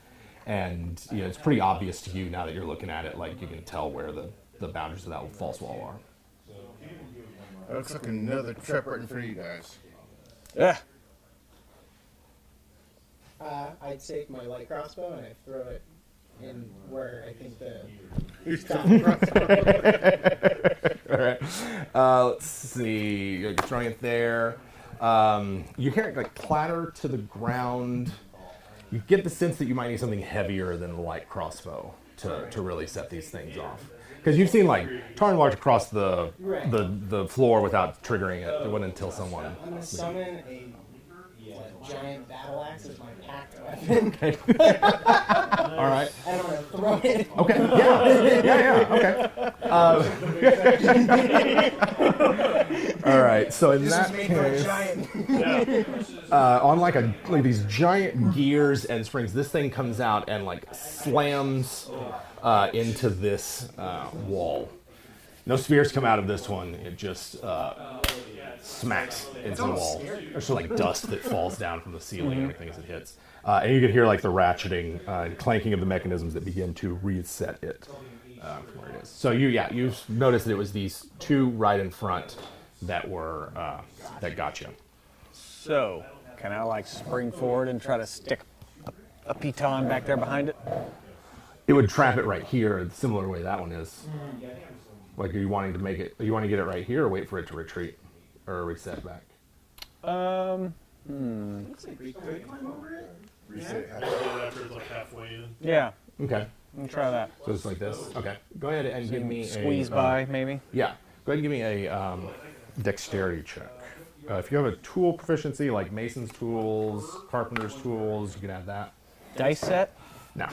And it's pretty obvious to you now that you're looking at it, like you can tell where the boundaries of that false wall are. That looks like another trap right in front of you guys. Yeah. I take my light crossbow and I throw it in where I think the All right. Let's see. You're throwing it there. You hear it like clatter to the ground. You get the sense that you might need something heavier than the light crossbow to really set these things off. Because you've seen like Tarn march across the floor without triggering it. It wasn't until someone. I'm gonna summon a giant battle axe as my packed weapon. Okay. All right. And I'm gonna throw it. Okay. Okay. All right. So in This that is made for a case, giant. on like these giant gears and springs, this thing comes out and like slams into this wall. No spears come out of this one. It just smacks into the wall. There's sort of like dust that falls down from the ceiling and everything as it hits. And you can hear like the ratcheting and clanking of the mechanisms that begin to reset it from where it is. So you've noticed that it was these two right in front that were that got you. So, can I like spring forward and try to stick a piton back there behind it? It would trap it right here, the similar way that one is. Like, are you wanting to make it? You want to get it right here, or wait for it to retreat or reset back? Looks like we could climb over it. Reset half. After it's like halfway in. Yeah, Okay, let me try that. so it's like this. Okay, go ahead and give me Squeeze a, by, maybe. Yeah, go ahead and give me a dexterity check. If you have a tool proficiency like mason's tools, carpenter's tools, you can have that. Dice set? No.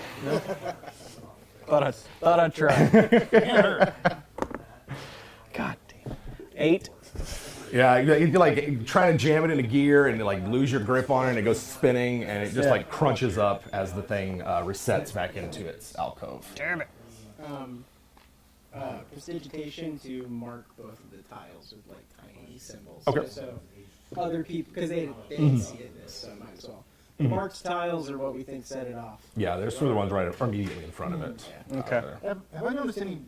Thought I'd try. God damn. 8. Yeah, you like try to jam it into gear and like lose your grip on it, and it goes spinning, and it just like crunches up as the thing resets back into its alcove. Damn it. prestidigitation to mark both of the tiles with like tiny symbols. Okay. So other people, because they didn't see it, so might as well. The marked tiles are what we think set it off. Yeah, there's some of the ones right immediately in front of it. Okay. Have I noticed any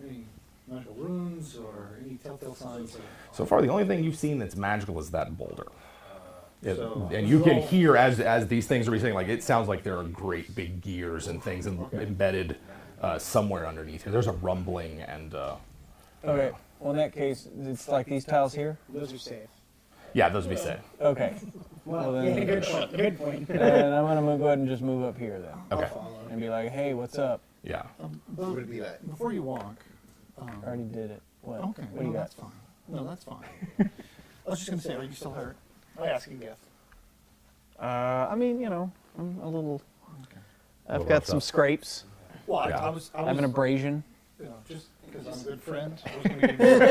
any magical runes or any telltale signs? So far, the only thing you've seen that's magical is that boulder. So- And you can hear as these things are saying, like it sounds like there are great big gears and things embedded somewhere underneath here. There's a rumbling and. Okay. Well, in that case, it's like these tiles here. Those are safe. Yeah, those would be safe. Okay. Well, Well, then- yeah, good point. Good point. And I'm gonna go ahead and just move up here then, Okay. and be like, hey, what's up? Yeah. What would it be like? Before you walk. I already did it. What? Okay, What do you got? that's fine. No, that's fine. I was just going to say, are you still hurt? I ask a gift. I mean, you know, I'm a little. Okay. I've Little got roughed some up. scrapes. Well, Yeah. I I have an abrasion. you know, just because I'm a good friend, I was going to give you one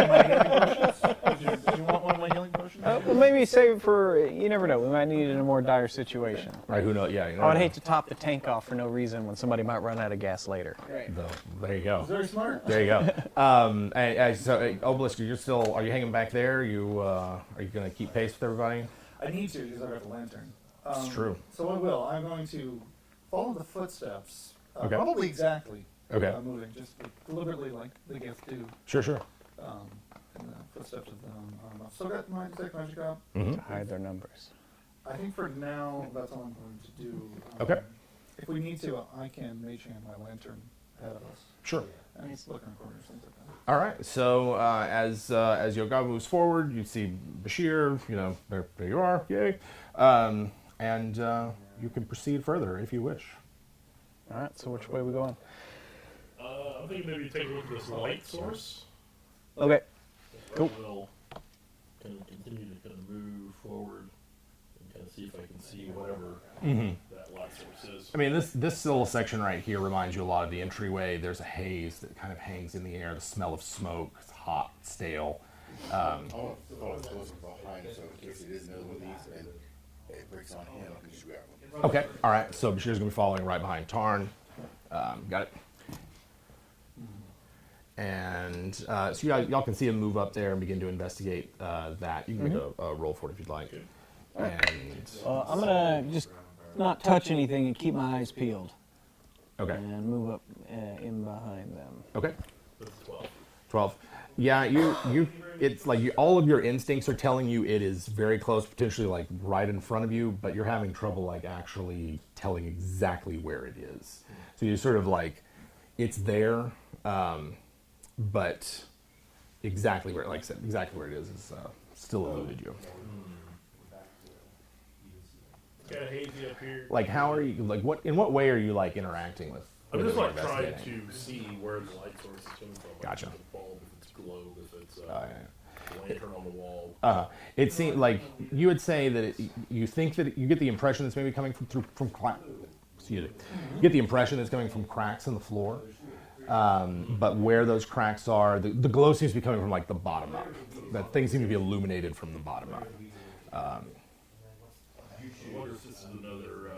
of my healing potions. Did you want one of my healing potions? Well, maybe save it for. You never know. We might need it in a more dire situation. Right. Who knows? Yeah. You know, I would hate to top the tank off for no reason when somebody might run out of gas later. Right. There you go. Very smart. There you go. So, Obelisk, you're still. Are you hanging back there? Are you going to keep pace with everybody? I need to because I got the lantern. It's true. So I will. I'm going to follow the footsteps. Okay. Probably exactly. Okay. Moving just deliberately like the gift do. Sure. In the footsteps of them. I've still got my detect magic up. Mm-hmm. To hide their numbers. I think for now that's all I'm going to do. Okay. If we need to, I can mage hand my lantern ahead of us. Sure. And look in corners, things like that. All right. So as Yogawa moves forward, you see Bashir. You know, there you are. Yay. And you can proceed further if you wish. All right. So which way are we going? I'm thinking maybe take a look at this light source. Okay. Cool. We'll kind of continue to kind of move forward and kind of see if I can see whatever that light source is. I mean, this little section right here reminds you a lot of the entryway. There's a haze that kind of hangs in the air. The smell of smoke. It's hot, stale. I want to close behind so in case it is another one of these and it breaks on him, I can just grab one. Okay. All right. So Bashir's gonna be following right behind Tarn. Got it. And so y'all can see him move up there and begin to investigate that. You can make a roll for it if you'd like. And I'm gonna just not touch anything and keep my eyes peeled. okay. And move up in behind them. Okay. That's 12. 12. Yeah, it's like all of your instincts are telling you it is very close, potentially like right in front of you, but you're having trouble like actually telling exactly where it is. So you're sort of like, it's there, but exactly where, like I said, exactly where it is still eluded you. It's kind of hazy up here. Like, how are you, like, in what way are you like interacting with? I'm just it when like trying investigating? to see where the light source is coming from. Like, Gotcha. If it's a bulb, if it's globe, if it's Yeah. a lantern on the wall. It seems like you would say that you think that you get the impression it's maybe coming from cracks. Excuse me. You get the impression it's coming from cracks in the floor, but where those cracks are, the glow seems to be coming from like the bottom up. That things seem to be illuminated from the bottom up. I wonder if this is another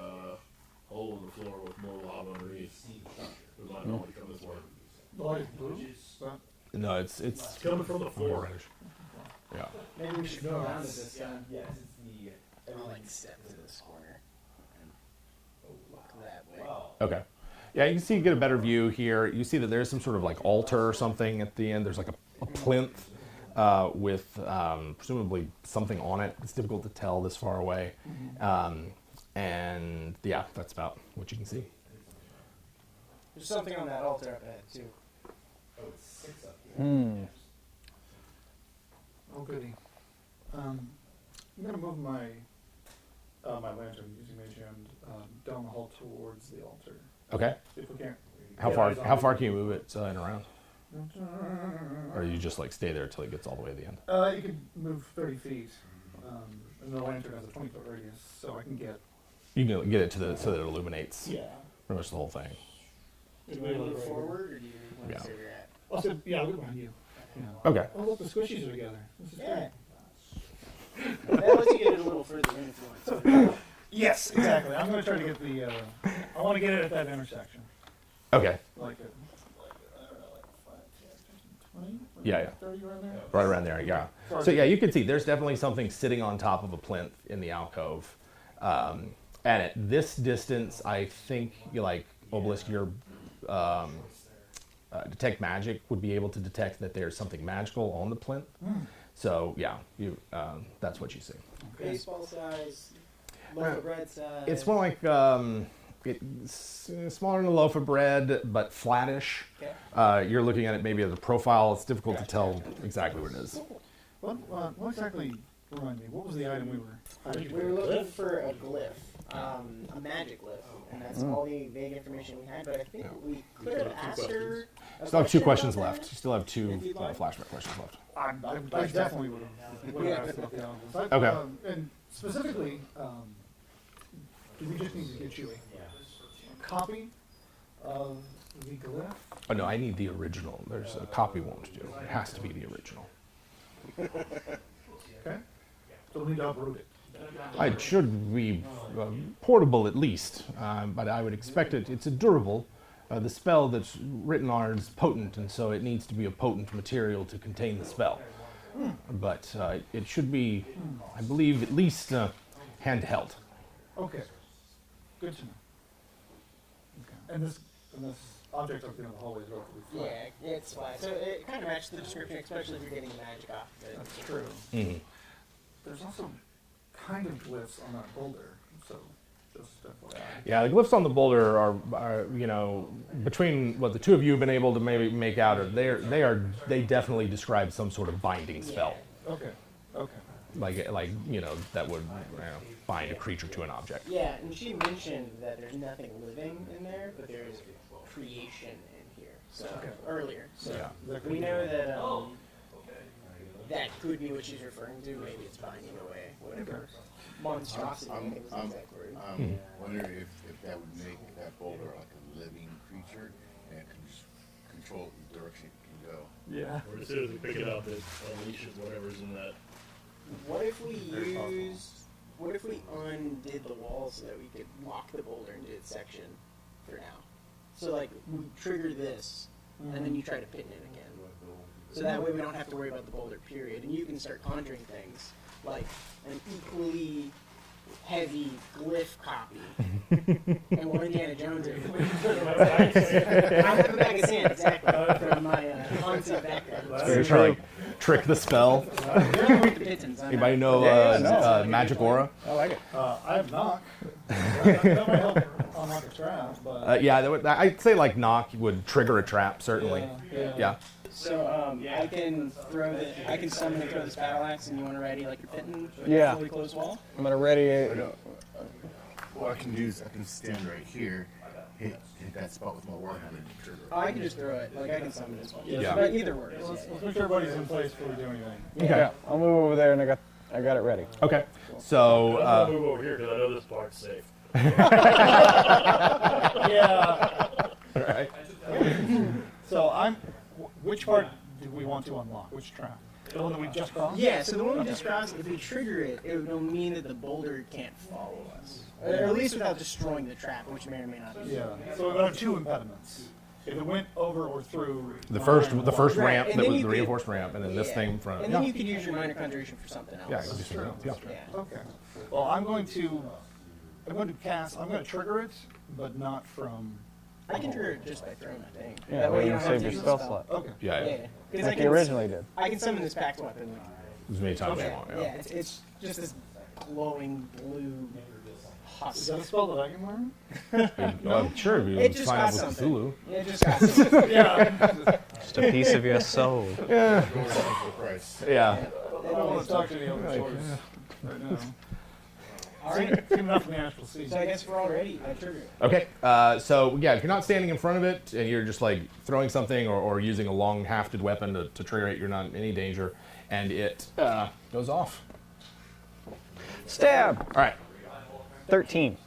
hole in the floor with more lava underneath. It might not come this way. The light is blue? No, it's It's coming from the floor. Yeah. Maybe we should go around to this gun. Yes, it's the. I'll like step to this corner and walk that way. Okay. Yeah, you can see, you get a better view here. You see that there's some sort of like altar or something at the end. There's like a plinth with presumably something on it. It's difficult to tell this far away. And yeah, that's about what you can see. There's something on that altar up ahead too. Oh, goody. I'm going to move my my lantern using mage hand down the hall towards the altar. Okay. If we can't. How get far? eyes on How it. far can you move it and around? Or you just like stay there until it gets all the way to the end? You can move 30 feet, and the lantern has a 20-foot radius, so I can get. You can get it to so that it illuminates Yeah. pretty much the whole thing. Do you want to move forward or do you want Yeah. to stay where you're at? I'll sit, yeah, I'll look behind you. Yeah. Okay. Oh, look, the squishies are together. This is Yeah. great. That lets you get it a little further in if you want. Yes, exactly. I'm going to try to get the. I want to get it at that intersection. Okay. Like, I don't know, like Yeah. 30 around there? Right around there, yeah. So yeah, you can see there's definitely something sitting on top of a plinth in the alcove. And at this distance, I think Obelisk, your detect magic would be able to detect that there's something magical on the plinth. So yeah, that's what you see. Baseball size, loaf of bread size. It's more like it's smaller than a loaf of bread, but flattish. Okay. You're looking at it maybe as a profile. It's difficult to tell exactly what it is. What exactly, remind me, what was the item we were? We were looking for a glyph, a magic glyph, and that's all the vague information we had. But I think we could have asked her. Still have 2 questions about left. that. You still have 2 If you'd like. flashback questions left. I definitely would have asked about the albums. Okay. And specifically, do we just need to get you a copy of the glyph? Oh no, I need the original. There's a copy won't do. It has to be the original. Okay. So we'll need to uproot it. It should be portable at least, but I would expect it. It's a durable. The spell that's written on is potent, and so it needs to be a potent material to contain the spell. But it should be, I believe, at least handheld. Okay. Good to know. Okay. And this object up there in the hallway is relatively flat. Yeah, it's flat. So it kind of matches the description, especially if you're getting magic off of it. That's true. Mhm. There's also kind of glyphs on that boulder, so just FYI. Yeah, the glyphs on the boulder are between what the 2 of you have been able to maybe make out, or they definitely describe some sort of binding spell, Okay. Okay. like that would bind a creature to an object. Yeah, and she mentioned that there's nothing living in there, but there's creation in here. So earlier, so Yeah. we know that that could be what she's referring to. Maybe it's binding away whatever monstrosity. I think was the exact word. I'm wondering if that would make that boulder like a living creature and control the direction it can go. Yeah. Or as soon as we pick it up, it unleashes whatever's in that. What if we undid the wall so that we could lock the boulder into its section for now? So like we trigger this, and then you try to pin it again. So that way we don't have to worry about the boulder, period. And you can start conjuring things like an equally heavy glyph copy. And we'll Indiana Jones it. I have a bag of sand, exactly, from my concept background. So you're trying to trick the spell. Anybody know magic aura? I like it. I have knock. That might help unlock a trap, but Yeah, I'd say like knock would trigger a trap certainly. Yeah. So I can summon and throw this battle axe, and you want to ready like you're pitting? Yeah. Fully closed wall. I'm gonna ready it. What I can do is I can stand right here, hit that spot with my warhammer and trigger it. Oh, I can just throw it. Like I can summon as well. Yeah. But either works. let's make sure everybody's in place before we do anything. Okay. Yeah, I'll move over there, and I got it ready. Okay. So I'm gonna move over here because I know this part's safe. Yeah. all right. So which part do we want to unlock? Which trap? The one that we just crossed? Yeah. So the one we just crossed, if we trigger it, it will mean that the boulder can't follow us, or at least without destroying the trap, which may or may not be. Yeah. So there are 2 impediments. If it went over or through The first Right, ramp and that then was you the could- reinforced ramp, and then this thing in front. And then you could use your minor conjuration for something else. Yeah, you can do something else. Yeah. Yeah. Okay. Well, I'm going to trigger it, but not from. I can trigger it just by throwing a thing. Yeah, That way you you don't have save to your use spell the slot. Okay. Yeah. Yeah. 'Cause I Like can you originally did. I can summon this packed weapon. As many times as you Yeah, want. yeah. It's just this glowing blue Is husk. that a spell that I can learn? Well, sure, if you It just sign got up with something. Cthulhu. Yeah, just got something. Yeah. Just a piece of your soul. Yeah. Go for the price. Yeah. I don't want to talk to the other swords right now. All right. Seen enough from the Astral Sea. So I guess we're all ready. I trigger it. Okay. So yeah, if you're not standing in front of it and you're just like throwing something or using a long hafted weapon to trigger it, you're not in any danger, and it goes off. Stab. All right. 13.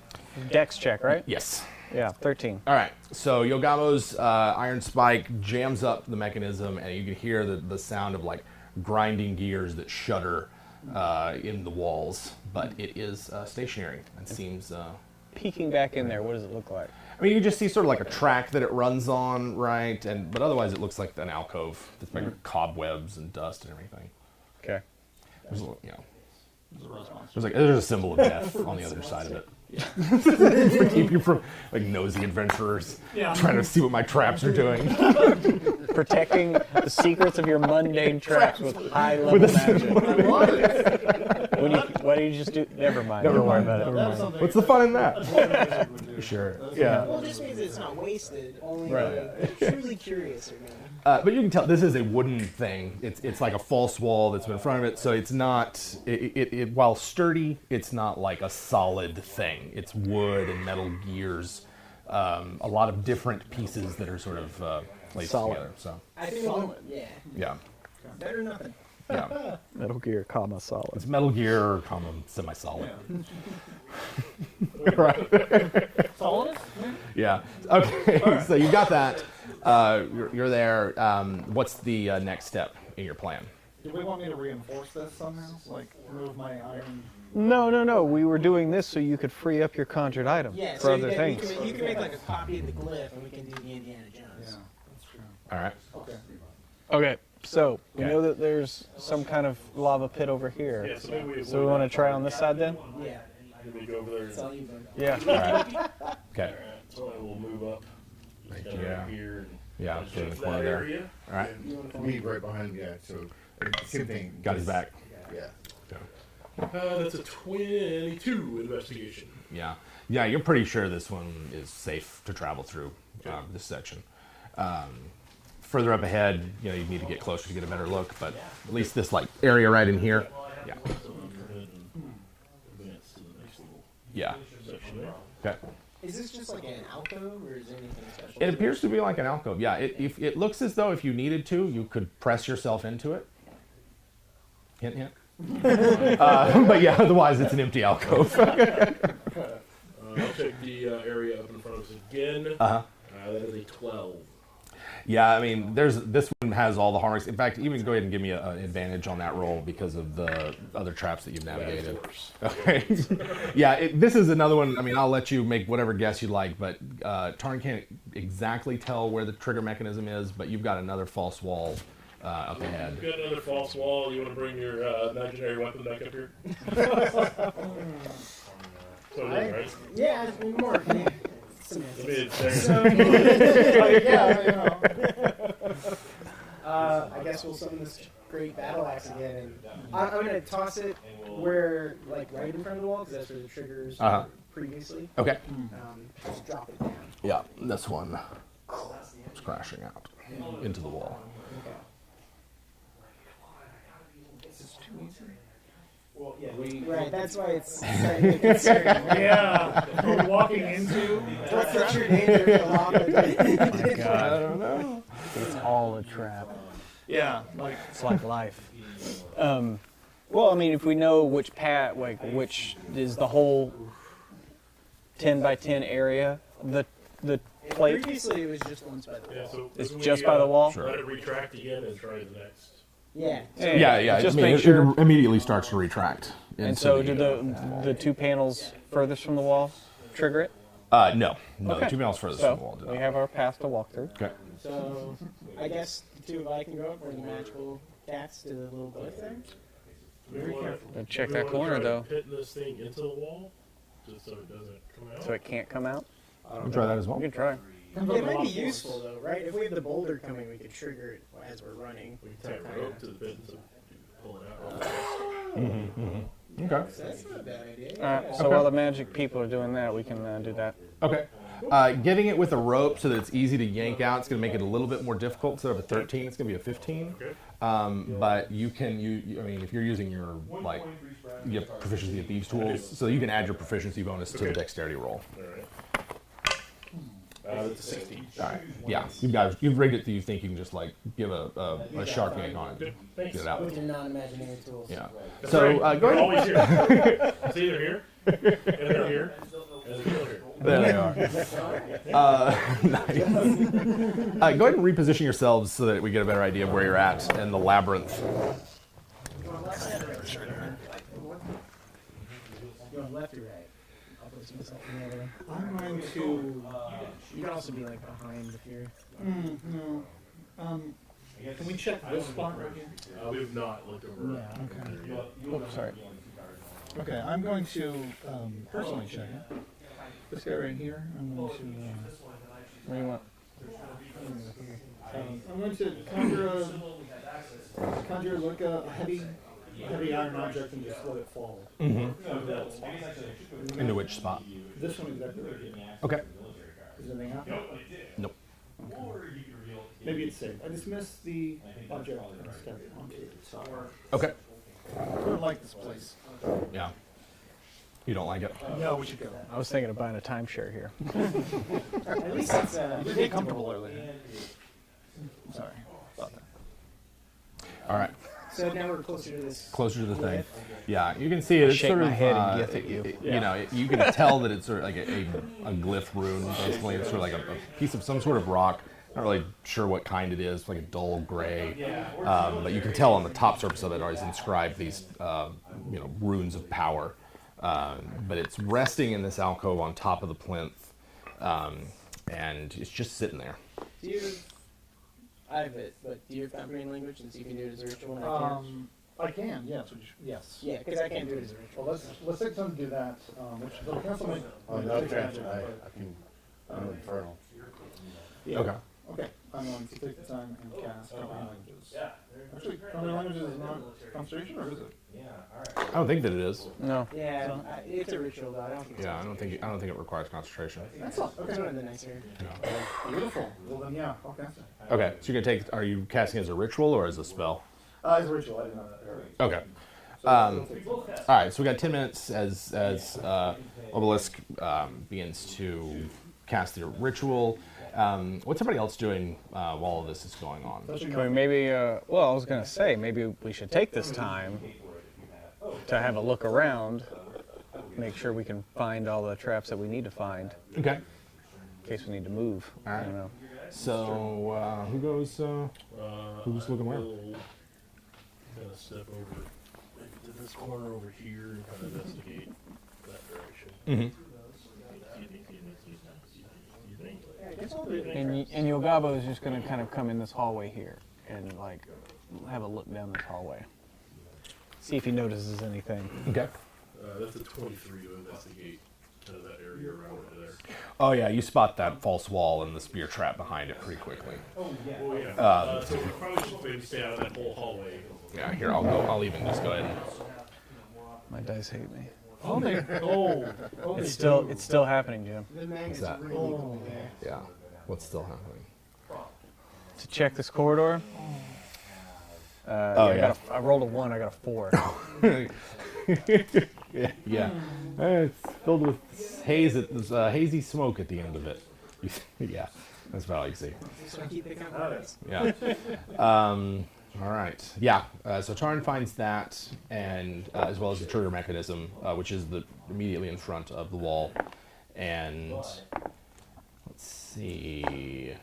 Dex check, right? Yes. Yeah, 13. All right. So Yogamo's iron spike jams up the mechanism, and you can hear the sound of like grinding gears that shudder in the walls, but it is stationary and seems. Peeking back in there, what does it look like? I mean, you just see sort of like a track that it runs on, right? But otherwise, it looks like an alcove that's made with cobwebs and dust and everything. Okay. There's a little, there's a symbol of death on the other side of it. To keep you from like nosy adventurers trying to see what my traps are doing. Protecting the secrets of your mundane traps with high level magic. Why do you just do? Never mind. Don't worry about it. What's the fun in that? Sure. Yeah. Well, it just means it's not wasted. Only Right. truly curious are gonna. But you can tell this is a wooden thing. It's like a false wall that's been in front of it, so it's not. While sturdy, it's not like a solid thing. It's wood and metal gears, a lot of different pieces that are sort of placed together. So I think yeah, better than nothing. yeah. Metal Gear, comma solid. It's Metal Gear, semi-solid. Right. Solid? Yeah. Okay. So you got that. You're there. What's the next step in your plan? Do we want me to reinforce this somehow? Like, move my iron? No. We were doing this so you could free up your conjured item Yeah, for so other things. You can make like a copy of the glyph, and we can do the Indiana Jones. Yeah, that's true. All right. Okay. Okay. So we Okay. know that there's some kind of lava pit over here. Yeah, so maybe So we want to try on this side then? Yeah, maybe go over there. it's all you, bud. Yeah. All right. Okay. So I will move up. Right Kind of here. here. And Yeah. just So in the that corner there. area. All right. You want to Me right behind me, yeah. So same thing. Got his back. Yeah. That's a 22 investigation. Yeah. Yeah. You're pretty sure this one is safe to travel through this section. Further up ahead, you need to get closer to get a better look, but at least this like area right in here. Yeah. So I'll go ahead and advance to the next little Yeah. section there. Okay. Is this just like an alcove, or is there anything special? It appears to be like an alcove. Yeah. It looks as though if you needed to, you could press yourself into it. Hint, hint. But yeah, otherwise it's an empty alcove. I'll check the area up in front of us again. Uh-huh. That is a 12. Yeah, I mean, this one has all the hallmarks. In fact, even go ahead and give me an advantage on that roll because of the other traps that you've navigated. Okay. Yeah, this is another one. I mean, I'll let you make whatever guess you like, but Tarn can't exactly tell where the trigger mechanism is, but you've got another false wall up ahead. Got another false wall. You want to bring your imaginary weapon back up here? So, right? Yeah, more. Yeah. I mean, I guess we'll summon this great battle axe again, and I'm gonna toss it where, like, right in front of the wall, because that's where the triggers were previously. Okay. Just drop it down. Yeah, this one is crashing out into the wall. Right, that's why it's starting to get concerning. Yeah. We're walking into. What's the true danger of the lava? I don't know. It's all a trap. Yeah. Like, It's like life. Well, I mean, if we know which which is the whole 10 by 10 area, the plate Previously, it was just once by the wall. yeah, so is when just we, by the wall. Sure. Let it retract again and try the next. Yeah. Yeah. Just I mean, make sure. it immediately starts to retract. And into so, do the two panels furthest from the wall trigger it? No, the Okay. 2 panels furthest from the wall So do we not. have our path to walk through. Okay. So, I guess the two of I can go up where the magical cats to the little glyph there. Very careful. Gotta check that corner, though. Hitting this thing into the wall, just so it doesn't come out. So it can't come out. We'll try that as well. We can try. It might be useful though, right? If we have the boulder coming, we could trigger it as we're running. We can tie a rope to the pit and so pull it out. Okay. That's not a bad idea. All right. So while the magic people are doing that, we can do that. Okay. Getting it with a rope so that it's easy to yank out, it's going to make it a little bit more difficult. Instead of a 13, it's going to be a 15. Okay. But you can, I mean, if you're using your, you have proficiency at these tools, so you can add your proficiency bonus to the dexterity roll. All right. That's a 16. All right. Yeah. You've rigged it that you think you can just, give a sharp yank on it. Good. Thanks. Get it out. With your non-imaginary tools. Yeah. That's So, right. go They're ahead. always here. It's either here, and they're here, and they're here. There they are. Nice. Go ahead and reposition yourselves so that we get a better idea of where you're at in the labyrinth. You want left or right? I'll put just missing the other one. I'm going to. You can also be like behind if you're. No. Can we check this spot right here? We've not looked over. Yeah. Okay. Oops, sorry. Okay, I'm going to personally check it. This guy right here. I'm going to. What do you want? I'm going to conjure like a heavy iron object and just let it fall. Into which spot? This one exactly right here. Okay. Does anything happen? Nope. Maybe it's safe. I dismiss the object and step onto it. Okay. I don't like this place. Yeah. You don't like it? No, we should go. I was thinking of buying a timeshare here. At least it's We get comfortable earlier. Sorry about that. All right. So now we're closer to this. Closer to the thing. Yeah, you can see it. It's Shake sort my of head and gift at you. You know, you can tell that it's sort of like a glyph rune. Basically, it's sort of like a piece of some sort of rock. Not really sure what kind it is. Like a dull gray. But you can tell on the top surface of it are inscribed these, runes of power. But it's resting in this alcove on top of the plinth, and it's just sitting there. Do you? I have it, but do you have comprehend language since you can do it as a ritual? And I can't? I can, yes. Yes. Yeah, because I can't do it as a ritual. Well, let's take time to do that. Which will cancel my. Oh, no, I can. I'm infernal. Yeah. Okay. Okay. I'm going to take the time and cast comprehend languages. Actually, comprehend languages is not concentration, or is it? I don't think that it is. No. Yeah, it's a ritual though. I don't think. Yeah, I don't think it requires concentration. That's all. It's Okay. one of the nicer. Beautiful. Well then, yeah, I'll cast it. Okay, so you're gonna take. Are you casting as a ritual or as a spell? It's a ritual. I didn't know that. Okay. So All right, so we got 10 minutes as Obelisk begins to cast the ritual. What's everybody else doing while all of this is going on? Can we maybe, well, I was going to say, maybe we should take this time to have a look around, make sure we can find all the traps that we need to find, Okay. in case we need to move. All I right. don't know. So who goes? Who's looking where? Kind of step over to this corner over here and kind of investigate that direction. Mm-hmm. And Yogabo is just going to kind of come in this hallway here and, like, have a look down this hallway. See if he notices anything. Okay. That's a 23 to investigate kind of that area around it there. Oh yeah, you spot that false wall and the spear trap behind it pretty quickly. Oh yeah. So we probably should maybe stay out of that whole hallway. Yeah, here I'll go. I'll even just go ahead. My dice hate me. Oh, It's still happening, Jim. The mag is that? really cool there. Yeah. What's still happening? To check this corridor. Yeah. I rolled a 1. I got a 4. Yeah. It's filled with haze. There's hazy smoke at the end of it. Yeah, that's about all you see. So I keep picking up words. Yeah. All right. Yeah. So Tarn finds that, and as well as the trigger mechanism, which is immediately in front of the wall. And let's see.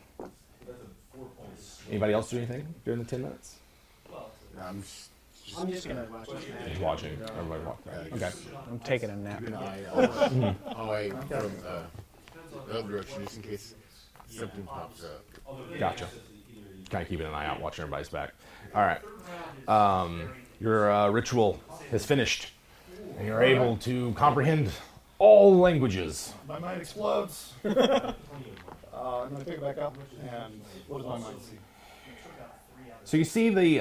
Anybody else do anything during the 10 minutes? I'm just gonna watch this match. Just watching. Everybody walk around. Okay. I'm taking a nap. keep an eye away from the other direction just in case something pops up. Gotcha. Kind of keeping an eye out, watching everybody's back. All right. Your ritual is finished, and you're able to comprehend all languages. My mind explodes. I'm going to pick it back up, and what does my mind see? So you see the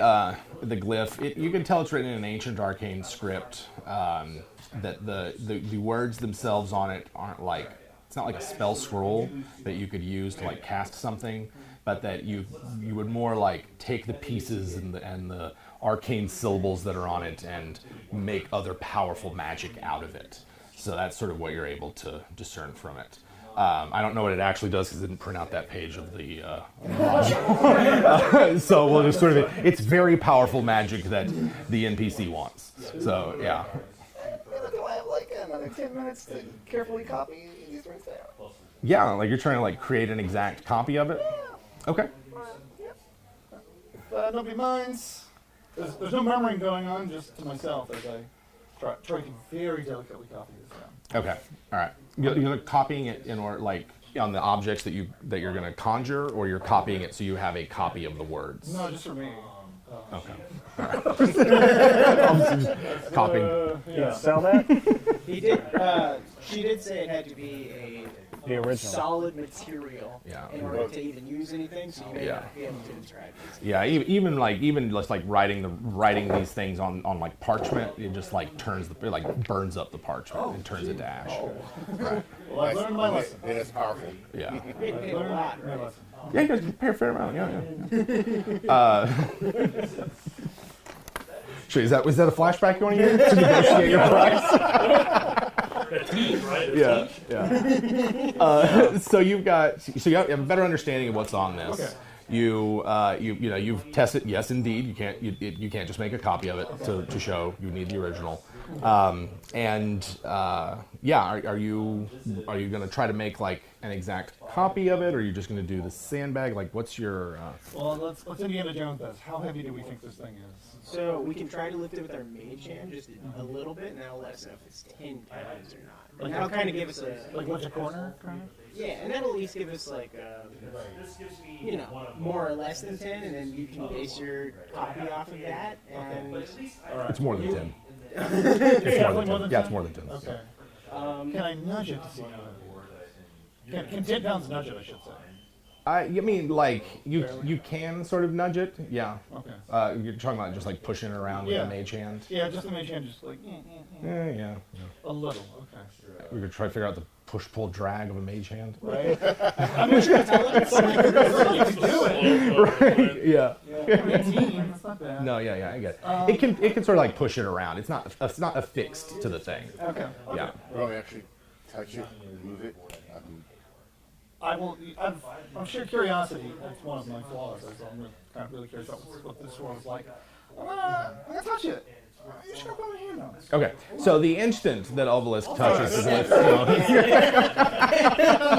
glyph. You can tell it's written in an ancient arcane script. That the words themselves on it aren't like, it's not like a spell scroll that you could use to like cast something, but that you would more like take the pieces and the arcane syllables that are on it and make other powerful magic out of it. So that's sort of what you're able to discern from it. I don't know what it actually does because I didn't print out that page of the module. So we'll just sort of, it's very powerful magic that the NPC wants. So yeah. Do I have like another 10 minutes to carefully copy these words down? Yeah, like you're trying to like create an exact copy of it? Okay. If nobody minds, there's no murmuring going on, just to myself as I try to very delicately copy this down. Okay. All right. You're copying it in order, like, on the objects that you're going to conjure, or you're copying it so you have a copy of the words. No, just for me. Okay. Copying. Yeah, sell that? He did. She did say it had to be The a original. solid material Yeah. in order to even use anything. So you may Yeah. not be able to describe it. Yeah, even just like writing these things on like parchment, it just like it like burns up the parchment and turns it to ash. Right. Well, I learned my lesson. Yeah, that's powerful. Yeah. It paid a lot, My right? lesson. Yeah, you guys pay a fair amount. Yeah. Sure, is that a flashback you want to use to negotiate your price? A team, right? Yeah, yeah. So you have a better understanding of what's on this. Okay. You've tested. Yes, indeed. You can't just make a copy of it to show. You need the original. Are you going to try to make like an exact copy of it, or are you just going to do the sandbag? Like, what's your? Well, let's Indiana Jones this. How heavy do we think this thing is? So we can try to lift it with our mage hand just a little bit, and that'll let us know if it's 10 pounds or not. And that'll kind of give us Like what's a corner, kind of? yeah, and that'll at least give us like more or less than 10, and then you can base your copy off of that. And It's more than 10. Yeah, More than 10. Yeah, it's more than 10. Okay. Can I nudge it to see? Can 10 pounds nudge it, I should say? You mean like you can sort of nudge it? Yeah. Okay. You're talking about just like pushing it around with Yeah. a mage hand? Yeah, just the mage hand, just like Yeah. a little. Okay. We could try to figure out the push-pull drag of a mage hand. Right. I'm not sure it's like do it. Yeah. 18, that's not bad. No, yeah, I get it. It can sort of like push it around. It's not affixed to the thing. Okay. Yeah. Well, we actually touch it, move it. I will. I'm sheer curiosity. That's one of my flaws. So I'm kind of really curious about what this world's like. I'm gonna touch it. You should put my hand on it. Okay. So the instant that Obelisk touches it, I'm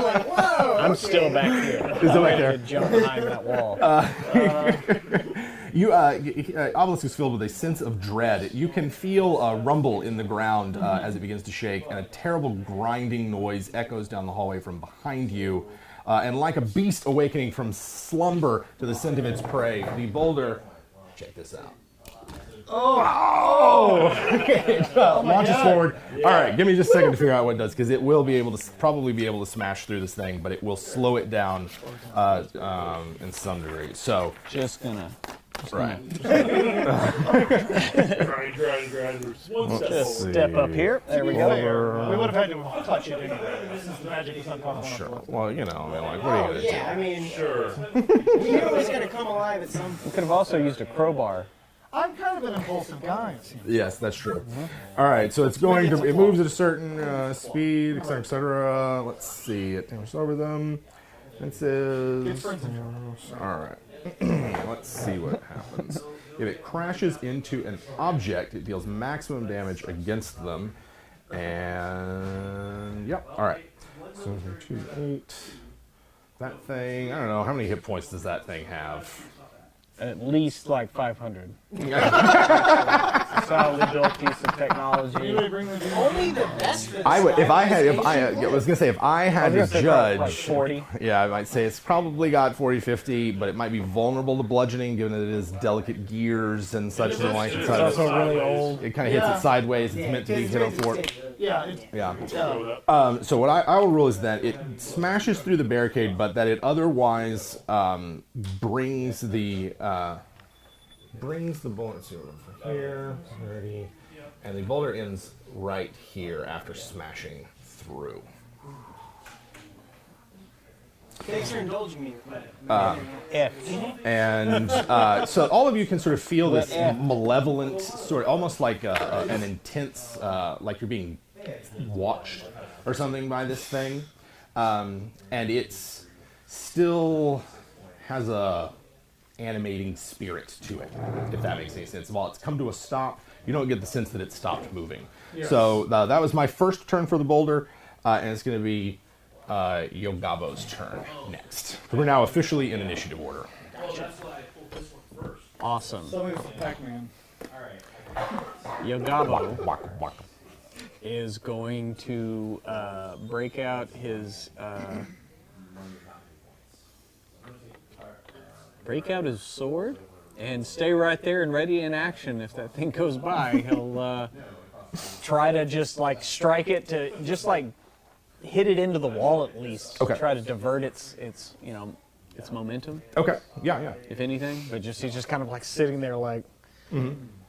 like, whoa! I'm still back here. Is it back there? To jump behind that wall. Obelisk is filled with a sense of dread. You can feel a rumble in the ground as it begins to shake, and a terrible grinding noise echoes down the hallway from behind you. And like a beast awakening from slumber to the scent of its prey, the boulder. Check this out. Launches forward. All right, give me just a second to figure out what it does, because it will be able to probably be able to smash through this thing, but it will slow it down in some degree. So, Just gonna. right. Grind. One step Just forward. step up here. There we go. We would have had to touch it anyway. Since the magic was unpopular. Sure. Well, I mean, like, what are you gonna do? Yeah, I mean, Sure. we knew it was going to come alive at some point. Could have also used a crowbar. I'm kind of an impulsive guy, it seems. Yes, that's true. All right, so it moves at a certain speed, etc., etc. Let's see, it tails over them. It says, all right. Let's see what happens. If it crashes into an object, it deals maximum damage against them. And yep, all right. So 2, 8. That thing, I don't know, how many hit points does that thing have? At least like 500. Solidly built piece of technology. Anybody bring the Only the best for this I would, if I had to Like judge, 40. yeah, I might say it's probably got 40, 50, but it might be vulnerable to bludgeoning, given that it is delicate gears and such. Like It's also really old. it kind of hits it sideways. It's meant to be hit on forward. Yeah, it's, Yeah. So what I will rule is that it smashes through the barricade, but that it otherwise brings the bullet from here, 30, and the boulder ends right here after smashing through. Thanks for indulging me. And so all of you can sort of feel this malevolent sort of, almost like an intense, like you're being watched or something by this thing. And it's still has a animating spirit to it, if that makes any sense. While it's come to a stop, you don't get the sense that it stopped moving. Yes. So that was my first turn for the boulder, and it's going to be Yogabo's turn next. We're now officially in initiative order. Awesome. something with Pac-Man. Alright. Yogabo is going to break out his sword and stay right there and ready in action. If that thing goes by, he'll try to just like strike it to just like hit it into the wall at least. Okay. Try to divert its momentum. Okay. Yeah. If anything, but he's just kind of like sitting there like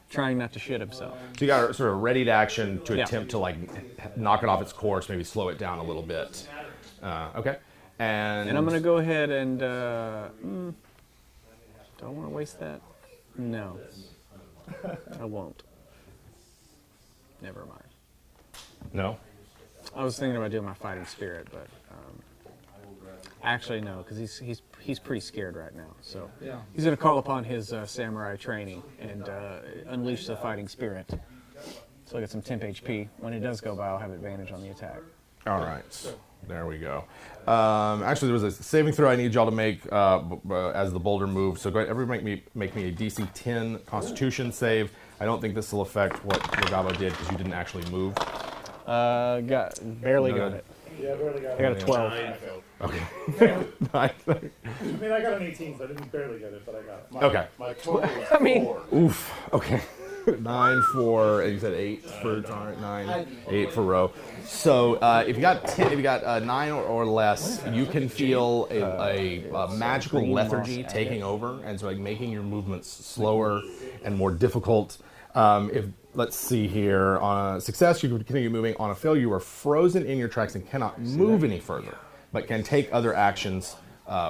trying not to shit himself. So you got sort of ready to action to Yeah. attempt to like knock it off its course, maybe slow it down a little bit. Okay. And And I'm gonna go ahead and do I want to waste that? No, I won't. Never mind. No. I was thinking about doing my fighting spirit, but actually no, because he's pretty scared right now. So he's going to call upon his samurai training and unleash the fighting spirit. So I get some temp HP. When it does go by, I'll have advantage on the attack. All right. There we go. Actually, there was a saving throw I need y'all to make as the boulder moves. So go ahead, everybody make me a DC 10 Constitution save. I don't think this will affect what Yogabo did because you didn't actually move. Barely got it. Yeah, barely got I got a it. 12. Okay. I mean, I got an 18, so I didn't barely get it, but I got it. Okay. My total is I mean- 4. Oof. Okay. 9 for, and you said 8 for 9, 8 for row. So if you got 10, if you got 9 or less, you can feel a magical lethargy taking over, and so like making your movements slower and more difficult. If let's see here, on a success, you can continue moving. On a failure, you are frozen in your tracks and cannot move any further, but can take other actions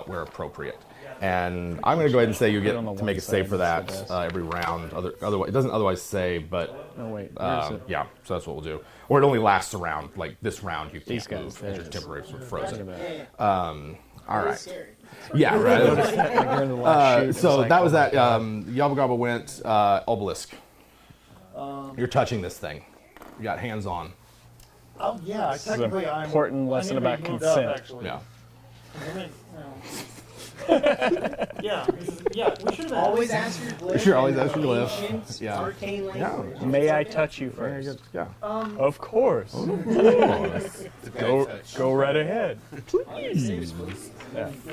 where appropriate. And I'm going to go ahead and say you get to make a save for that every round. Otherwise, it doesn't otherwise say, but Oh wait, where is it? yeah, so that's what we'll do. Or it only lasts a round. Like this round, you These can't guys, move as there you're it is. temporarily sort of frozen. About All Very right. scary. Yeah, right. like during the last shoot, it So was like, that was oh my that. God. Yabba Gabba went obelisk. You're touching this thing. You got hands on. Oh, yeah, This is an technically I'm... important lesson I need to about be moved consent. Up, actually. Yeah. I mean, yeah, we should have Always ask your glyph. Sure, always and ask your glyph. ancient Yeah. Arcane language. May I touch you first? Yeah. Of course. Go right ahead. All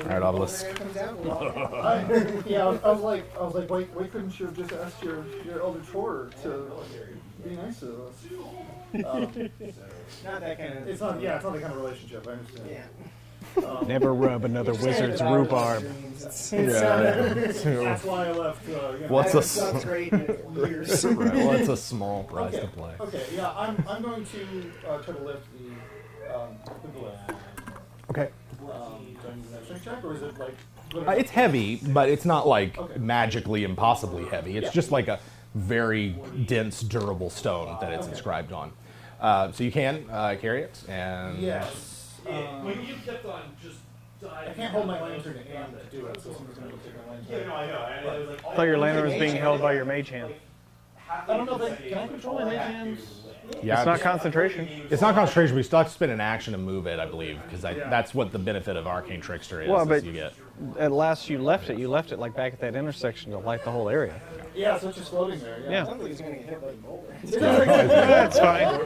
right, obelisk. Where it comes out, I was like, why couldn't you have just asked your elder Tor to be nice to us? not that kind of. It's not that kind of relationship. I understand. Yeah. Never rub another wizard's rhubarb. That's why I left. What's That a sounds great in years. right, well, it's a small prize to play. Okay, yeah, I'm going to try to lift the glyph. Okay. Do I need that strength check, or is it like? It's heavy, but it's not like Okay. magically impossibly heavy. It's Yeah. just like a very dense, durable stone that it's inscribed on. So you can carry it, and Yes. When you kept on just I can't hold my lantern in hand to do it, so someone's going to take my lantern. I know. I thought your lantern was being held by your mage hand. I don't know if can I control my mage hands? yeah, It's not concentration. It's not concentration, but you still have to spend an action to move it, I believe, because that's what the benefit of Arcane Trickster is. Well, is but you get. at last you left it like back at that intersection to light the whole area. Yeah, so it's just floating there. Yeah. Sounds like he's going to get hit by a boulder. That's fine.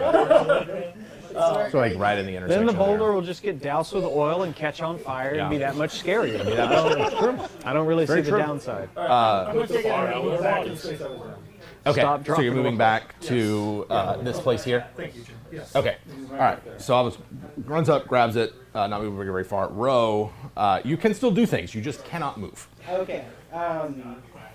So like right in the intersection. Then the boulder there. will just get doused with oil and catch on fire Yeah. and be that much scarier. I don't really see Very the true. downside. I'm going to take it and move back in space I was in. Okay, Stop, so drop, you're and moving roll. back to this place here. Thank you, Jim. Yes. Okay. All right. So Albus runs up, grabs it, not moving very far. Row, you can still do things. You just cannot move. Okay.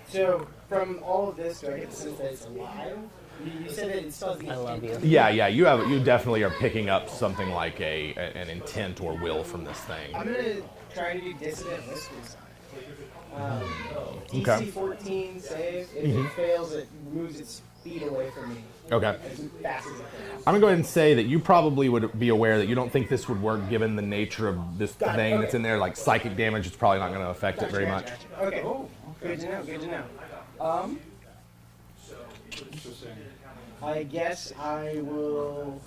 So from all of this, do I get the sense that it's alive? You said that it still has the I love you. Yeah. You definitely are picking up something like an intent or will from this thing. I'm going to try to do Dissident Whispers on it. DC Okay. 14 save. If it fails, it moves its speed away from me Okay. as fast as it can. I'm gonna go ahead and say that you probably would be aware that you don't think this would work given the nature of this Got it, thing okay. that's in there. Like psychic damage, it's probably not going to affect it very much. Gotcha. Okay. Good to know. Good to know. Interesting. I guess I will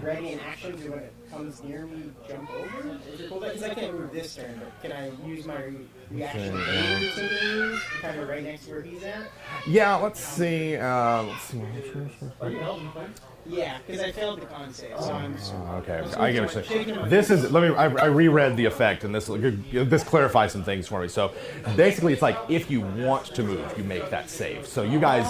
ready an action to when it comes near me, jump over. Because I can't move this turn, but can I use my reaction to move kind of right next to where he's at? Yeah, let's see. Let's see. Are you helping? Yeah, because I failed the con save, so I'm just... Okay, I get what you're saying. This is, I reread the effect, and this clarifies some things for me. So basically, it's like if you want to move, you make that save. So you guys,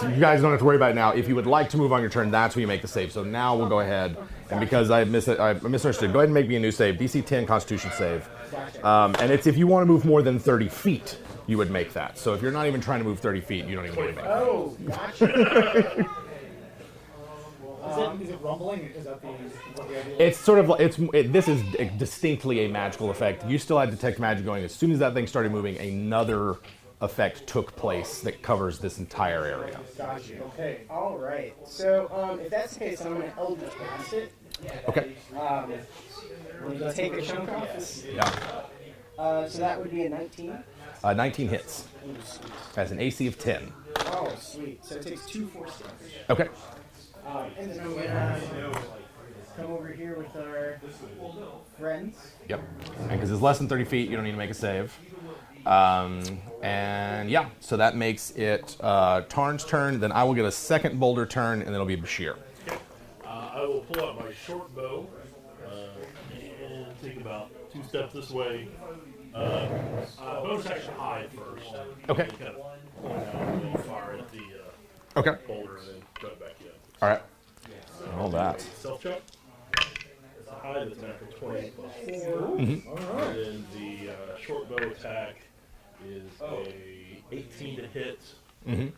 you guys don't have to worry about it now. If you would like to move on your turn, that's when you make the save. So now we'll go ahead, and because I misunderstood, go ahead and make me a new save, DC 10 Constitution save. And it's if you want to move more than 30 feet, you would make that. So if you're not even trying to move 30 feet, you don't even need to make that. Oh, gotcha. Is it rumbling? Is that what the idea is? It's sort of this is distinctly a magical effect. You still had detect magic going. As soon as that thing started moving, another effect took place that covers this entire area. Gotcha. Okay. All right. So if that's the case, I'm going to Eldritch Blast it. Okay. We'll take a chunk off. Yeah. So that would be a 19. 19 hits. Has an AC of 10. Oh, sweet. So it takes 2 force damage. Okay. And then I'm going to come over here with our friends. Yep. And because it's less than 30 feet, you don't need to make a save. And yeah, so that makes it Tarn's turn. Then I will get a second Boulder turn, and then it'll be Bashir. I will pull out my short bow and take about 2 steps this way. Bonus action hide first. Okay. Kind of point out a little fire at the Okay. boulder and then cut back in. All right. All that. Self check. It's a hide that's natural 20 plus 4. Mm-hmm. And then the short bow attack is a 18 to hit. Mm-hmm.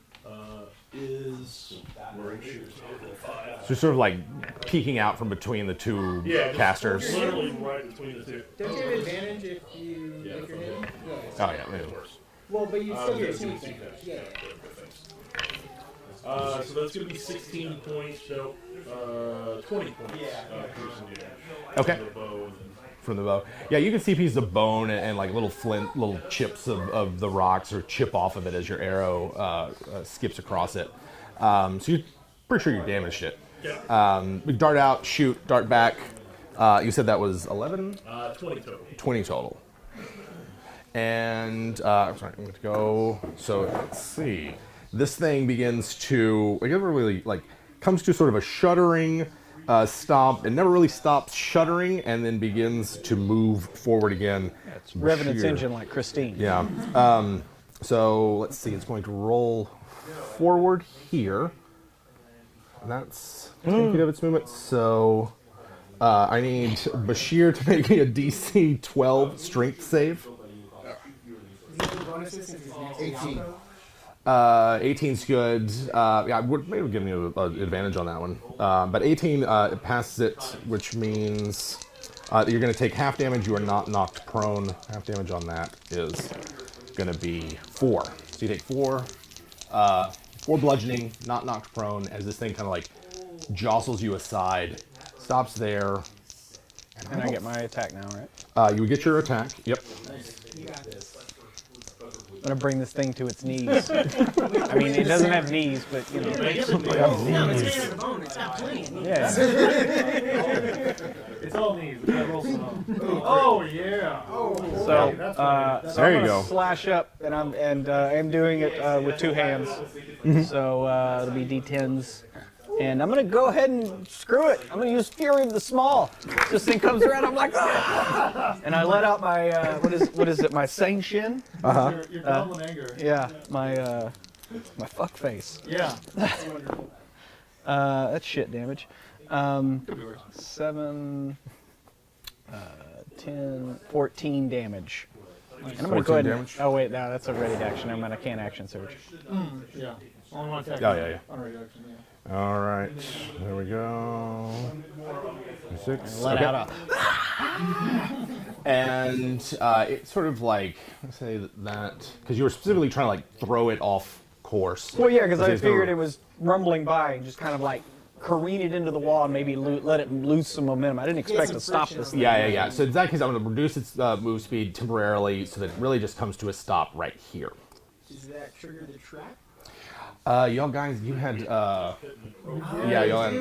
Is where it shoots over 5. So sort of like peeking out from between the two casters. Literally right between the two. Don't you have advantage if you if you're hidden? Oh yeah, maybe. Well, but you still get Yes, sneak yes, attack. yes. Yeah. So that's going to be 16 points, so 20 points piercing damage. Okay. The bow and From the bow. Yeah, you can see pieces of bone and like little little chips of the rocks or chip off of it as your arrow skips across it. So you're pretty sure you damaged it. Yeah. Dart out, shoot, dart back. You said that was 11? 20 total. 20 total. And, I'm sorry, I'm going to go, so let's see. This thing begins to, it never really, like, comes to sort of a shuddering stop. It never really stops shuddering and then begins to move forward again. Yeah, it's revving its Sheer. engine like Christine. Yeah. So let's see, it's going to roll forward here. And that's 10 feet of its movement. So I need Bashir to make me a DC 12 strength save. 18. 18's good. Yeah, maybe give me an advantage on that one. But 18 passes it, which means you're going to take half damage. You are not knocked prone. Half damage on that is going to be 4. So you take 4 bludgeoning, not knocked prone, as this thing kind of like jostles you aside, stops there. And I get my attack now, right? You would get your attack. Yep. You got this. I'm gonna bring this thing to its knees. I mean, it doesn't have knees, but you know. No, it's made out of bone. It's got plenty of knees. Yeah. It's all knees. We gotta roll some. Oh yeah. So, That's so There I'm you gonna go. slash up, and I'm doing it with 2 hands. So it'll be D10s, and I'm gonna go ahead and screw it. I'm gonna use Fury of the Small. This thing comes around, I'm like, ah! And I let out my what is it? My Sentient. Your goblin anger. Yeah, my fuck face. Yeah. That's shit damage. 7, 10, 14 damage. And I'm gonna 14 go ahead and, damage? oh wait, no, that's a ready action. Never mind, I can't action surge. Yeah. Only one attack. Oh, yeah. On reaction, yeah. All right. There we go. 6. Let Okay. out And it's sort of like, let's say that, because you were specifically trying to like throw it off course. Well, yeah, because I Let's say it's figured gonna- it was rumbling by and just kind of like careen it into the wall and maybe let it lose some momentum. I didn't expect some to stop friction this on thing. Yeah. So in that case, I'm going to reduce its move speed temporarily so that it really just comes to a stop right here. Does that trigger the trap? Y'all guys, you had, yeah, y'all had,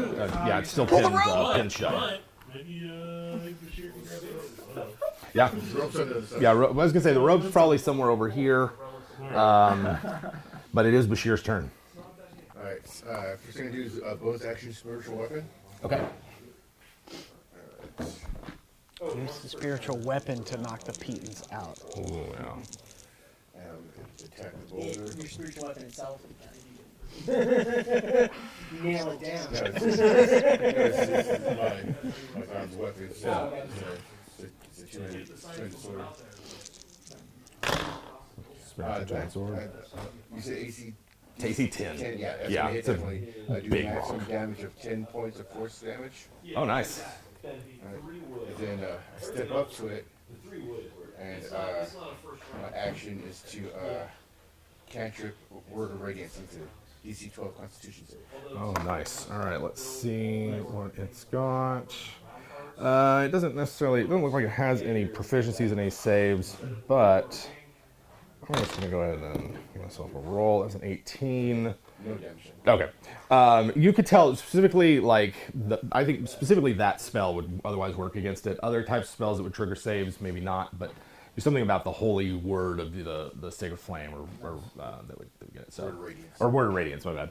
yeah, it's still pinned shut. Maybe Bashir can grab it. Yeah, Ropes on the other side. yeah. I was gonna say the rope's probably somewhere over here, but it is Bashir's turn. All right. First thing I do is bonus action spiritual weapon. Okay. Use the spiritual weapon to knock the Petons out. Ooh, yeah. Attack the boulder. Your spiritual weapon itself. Nail it down. No, it's my arm's weapon. So, it's a two-handed sword. Spiritual giant sword. You said AC AC 10. 10, yeah. That's Yeah, gonna hit it's a definitely. Do big maximum rock. damage of 10 points of force damage. Oh, nice. Right. And then step up to it, and my action is to cantrip Word of Radiance into DC 12 Constitution save. Oh, nice. All right, let's see what it's got. It doesn't necessarily, it doesn't look like it has any proficiencies in any saves, but I'm just going to go ahead and give myself a roll. That's an 18. No damage. Okay. You could tell specifically, like, I think specifically that spell would otherwise work against it. Other types of spells that would trigger saves, maybe not, but there's something about the holy word of the Sacred Flame or that would get it. So, Word of Radiance. Or Word of Radiance, my bad.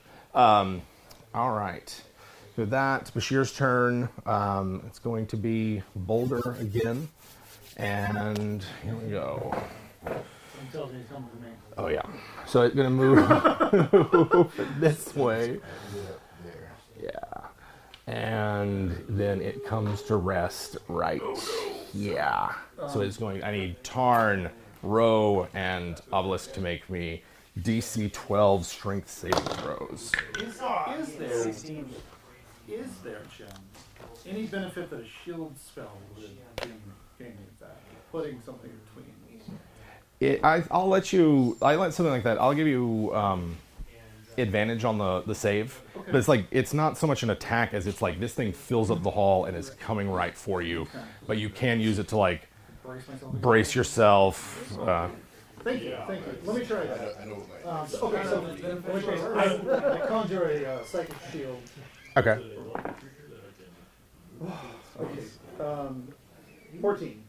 All right. So that's Bashir's turn. It's going to be Boulder again. And here we go. Oh, yeah. So it's going to move this way. There. Yeah. And then it comes to rest right. Yeah. So it's going, I need Tarn, Roe, and Obelisk to make me DC 12 strength saving throws. Is there, Jen, any benefit that a shield spell would gain with that? Putting something between. I'll let something like that. I'll give you advantage on the save. Okay. But it's like, it's not so much an attack as it's like this thing fills up the hall and is coming right for you. Okay. But you can use it to like Brace myself. brace yourself. Thank you. Let me try that. I know what my. Okay, so let me try. I conjure a psychic shield. Okay. Okay. 14.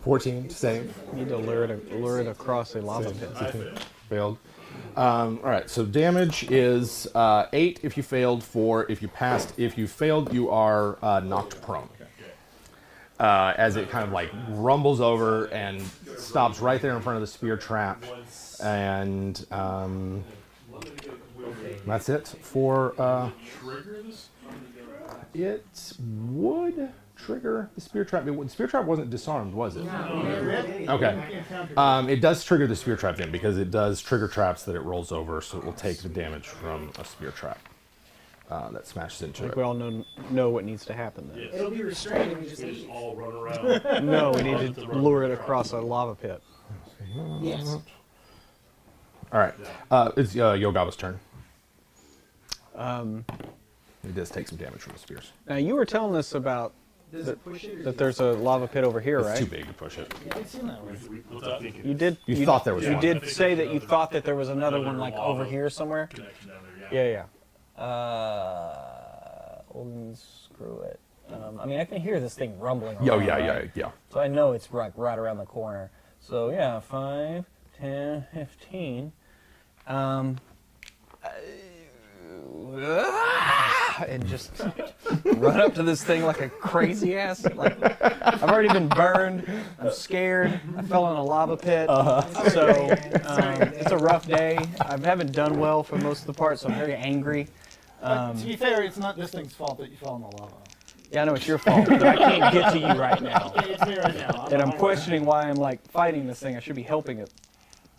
14 to save. Need to lure it across a lava pit. Failed. All right, so damage is 8 if you failed, 4 if you passed. If you failed, you are knocked prone. As it kind of like rumbles over and stops right there in front of the spear trap. And that's it for... Trigger this? it would trigger the spear trap. The spear trap wasn't disarmed, was it? Okay. It does trigger the spear trap then, because it does trigger traps that it rolls over, so it will take the damage from a spear trap that smashes I into think it. we all know what needs to happen then. Yes. It'll be restrained and we just Just leave. all run around. No, we need to lure it across a lava pit. Yes. All right. It's Yogawa's turn. He does take some damage from the spears. Now you were telling us about Does it push it? Or that there's a lava pit over here, It's right? too big to push it. What's up? You did. You thought there was You one. did say that you thought that there was another one like over here somewhere. Connection down there, Yeah, yeah. Well, screw it. I mean, I can hear this thing rumbling around. Oh, yeah, right? yeah. So I know it's right around the corner. So yeah, 5, 10, 15. And just run up to this thing like a crazy ass. Like I've already been burned. I'm scared. I fell in a lava pit. So it's a rough day. I haven't done well for most of the part, so I'm very angry. To be fair, it's not this thing's fault that you fell in the lava. Yeah, I know it's your fault, but I can't get to you right now. It's me right now. And I'm questioning why I'm like fighting this thing. I should be helping it.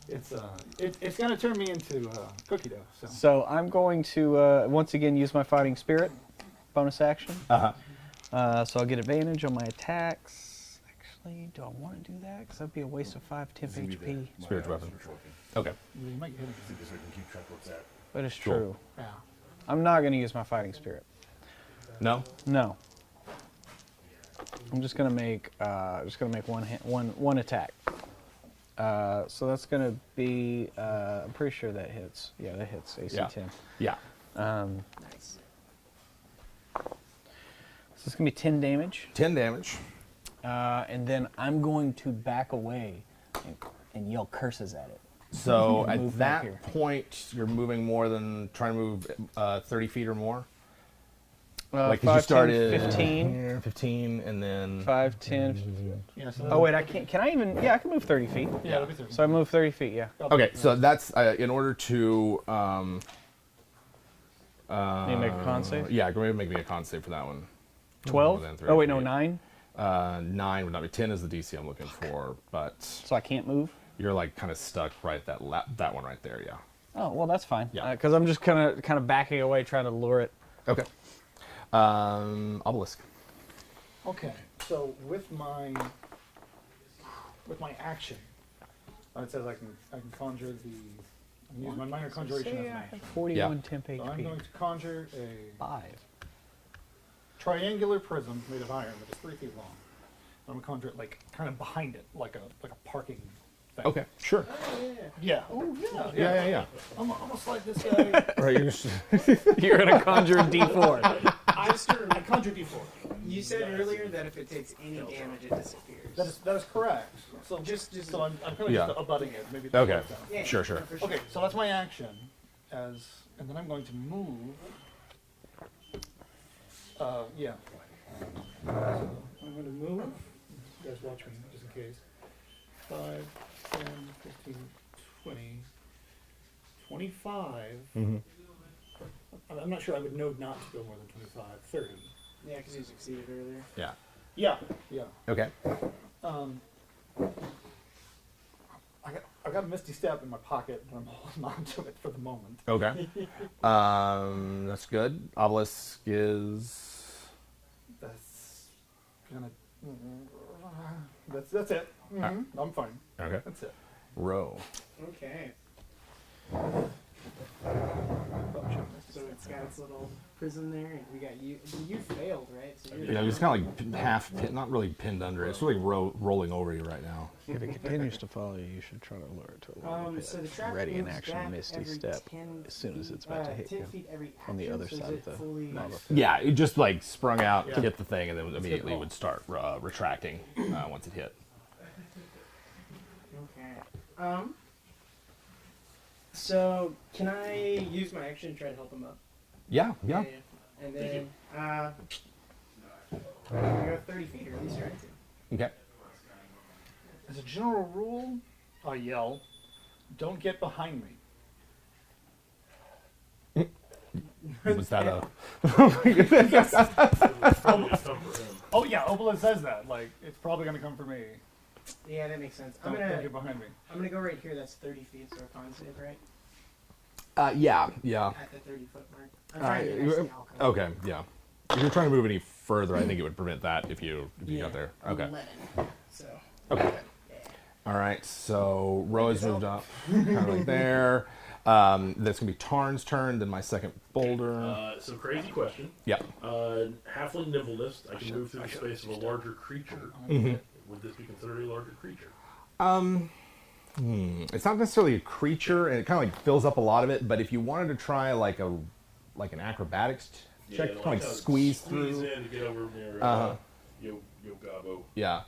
It's gonna turn me into cookie dough. So. So I'm going to once again use my fighting spirit, bonus action. Uh-huh. So I'll get advantage on my attacks. Actually, do I want to do that? Because that'd be a waste of 5 temp HP. Spiritual weapon. Okay. You might hit him. So we can keep track of what's that. But it's Cool. true. Yeah. I'm not going to use my fighting spirit. No? No. I'm just gonna make one attack. So that's going to be, I'm pretty sure that hits. Yeah, that hits AC Yeah. 10. Yeah. Nice. So it's going to be 10 damage. 10 damage. And then I'm going to back away and yell curses at it. So at Move back that here. point, you're moving more than trying to move 30 feet or more. Like 'cause 5, you started 10, 15. here, 15, and then 5, 10. Yeah, so Oh, wait, I can't. Can I even? Yeah, I can move 30 feet. yeah, it'll be 30. So I move 30 feet, yeah. okay. So that's in order to Need to make a con save? Yeah, go ahead and make me a con save for that one. 12? Within 30 Oh, wait, no, feet. 9? 9 would not be 10 is the DC I'm looking for, but So I can't move? you're like kind of stuck right at that one right there. Yeah. Oh, well, that's fine. Yeah. Because I'm just kind of backing away, trying to lure it. Okay. Obelisk. Okay, so with my action, it says I can conjure I can use my minor conjuration as an action. 41 temp So I'm HP. going to conjure a 5. triangular prism made of iron that is 3 feet long. I'm gonna conjure it like kind of behind it, like a parking thing. Okay. Sure. Yeah. Oh yeah. Yeah. I'm gonna slide this guy. Right. You're just, You're going to conjure a D4. I conjure D4. You said earlier that if it takes any damage, it disappears. That is correct. So so I'm kind of Yeah. just abutting it. Maybe that okay. works out. Yeah, Sure. for sure. Okay, so that's my action, and then I'm going to move. Yeah. So I'm going to move. You guys watch me, just in case. 5, 10, 15, 20, 25. Mm-hmm. I'm not sure I would know not to go more than 25, 30. Yeah, because you succeeded earlier. Yeah. Yeah. Okay. I got a Misty Step in my pocket, and I'm holding on to it for the moment. Okay. That's good. Obelisk is. That's gonna. That's it. I'm fine. Okay. That's it. Row. Okay. So it's got its little prism there, and we got you. You failed, right? So you're Yeah, just kind of like half, not really pinned under it. It's really rolling over you right now. If it continues to follow you, you should try to lure it to a little bit. So the trap Ready in moves action, back Misty every Step 10 as soon as feet, it's about to hit 10 you feet every on the action, other so side is of it the fully- lava. Yeah, it just like sprung out, Yeah. hit the thing, and then immediately would start retracting once it hit. Okay. So can I use my action to try to help him up? Yeah. And then I go 30 feet, or at least try to. Okay. As a general rule, I yell, "Don't get behind me." Was that a? Probably a come for him. Oh yeah, Obelisk says that. Like it's probably gonna come for me. Yeah, that makes sense. Don't get behind me. I'm gonna go right here. That's 30 feet, so a con save, right? Yeah. At the 30-foot mark. I'm trying to you- get the outcome. Okay. Yeah. If you're trying to move any further, I think it would prevent that if you got there. Okay. 11. So. Okay. All right. So Roa's moved up, kind of like there. That's gonna be Tarn's turn. Then my second boulder. So crazy question. Yeah. Halfling nimbleness. I can move through the space of a larger creature. Mm-hmm. Would this be considered a larger creature? It's not necessarily a creature, and it kind of like fills up a lot of it. But if you wanted to try like an acrobatics check, Yeah, kind of like kinda squeeze squeeze through. in to get over near Yo Gabo. Yeah.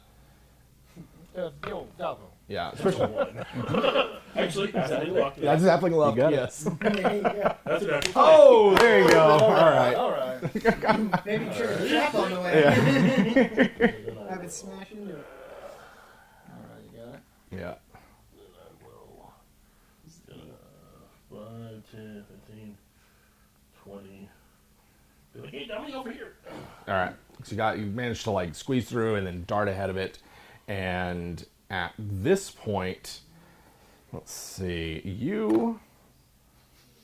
Yo, Gabo. Yeah. Especially. Actually, that's a luck. That's Zappling Luck. got it. Yes. There you go. That's an actual. Oh, there you go. All right. All right. Maybe trigger the trap on the way. Have it smash into it. All right, you got it. Yeah. 5, 10, 15, 20. Be like, hey, dummy, over here. All right. So you managed to like squeeze through and then dart ahead of it, and at this point, let's see,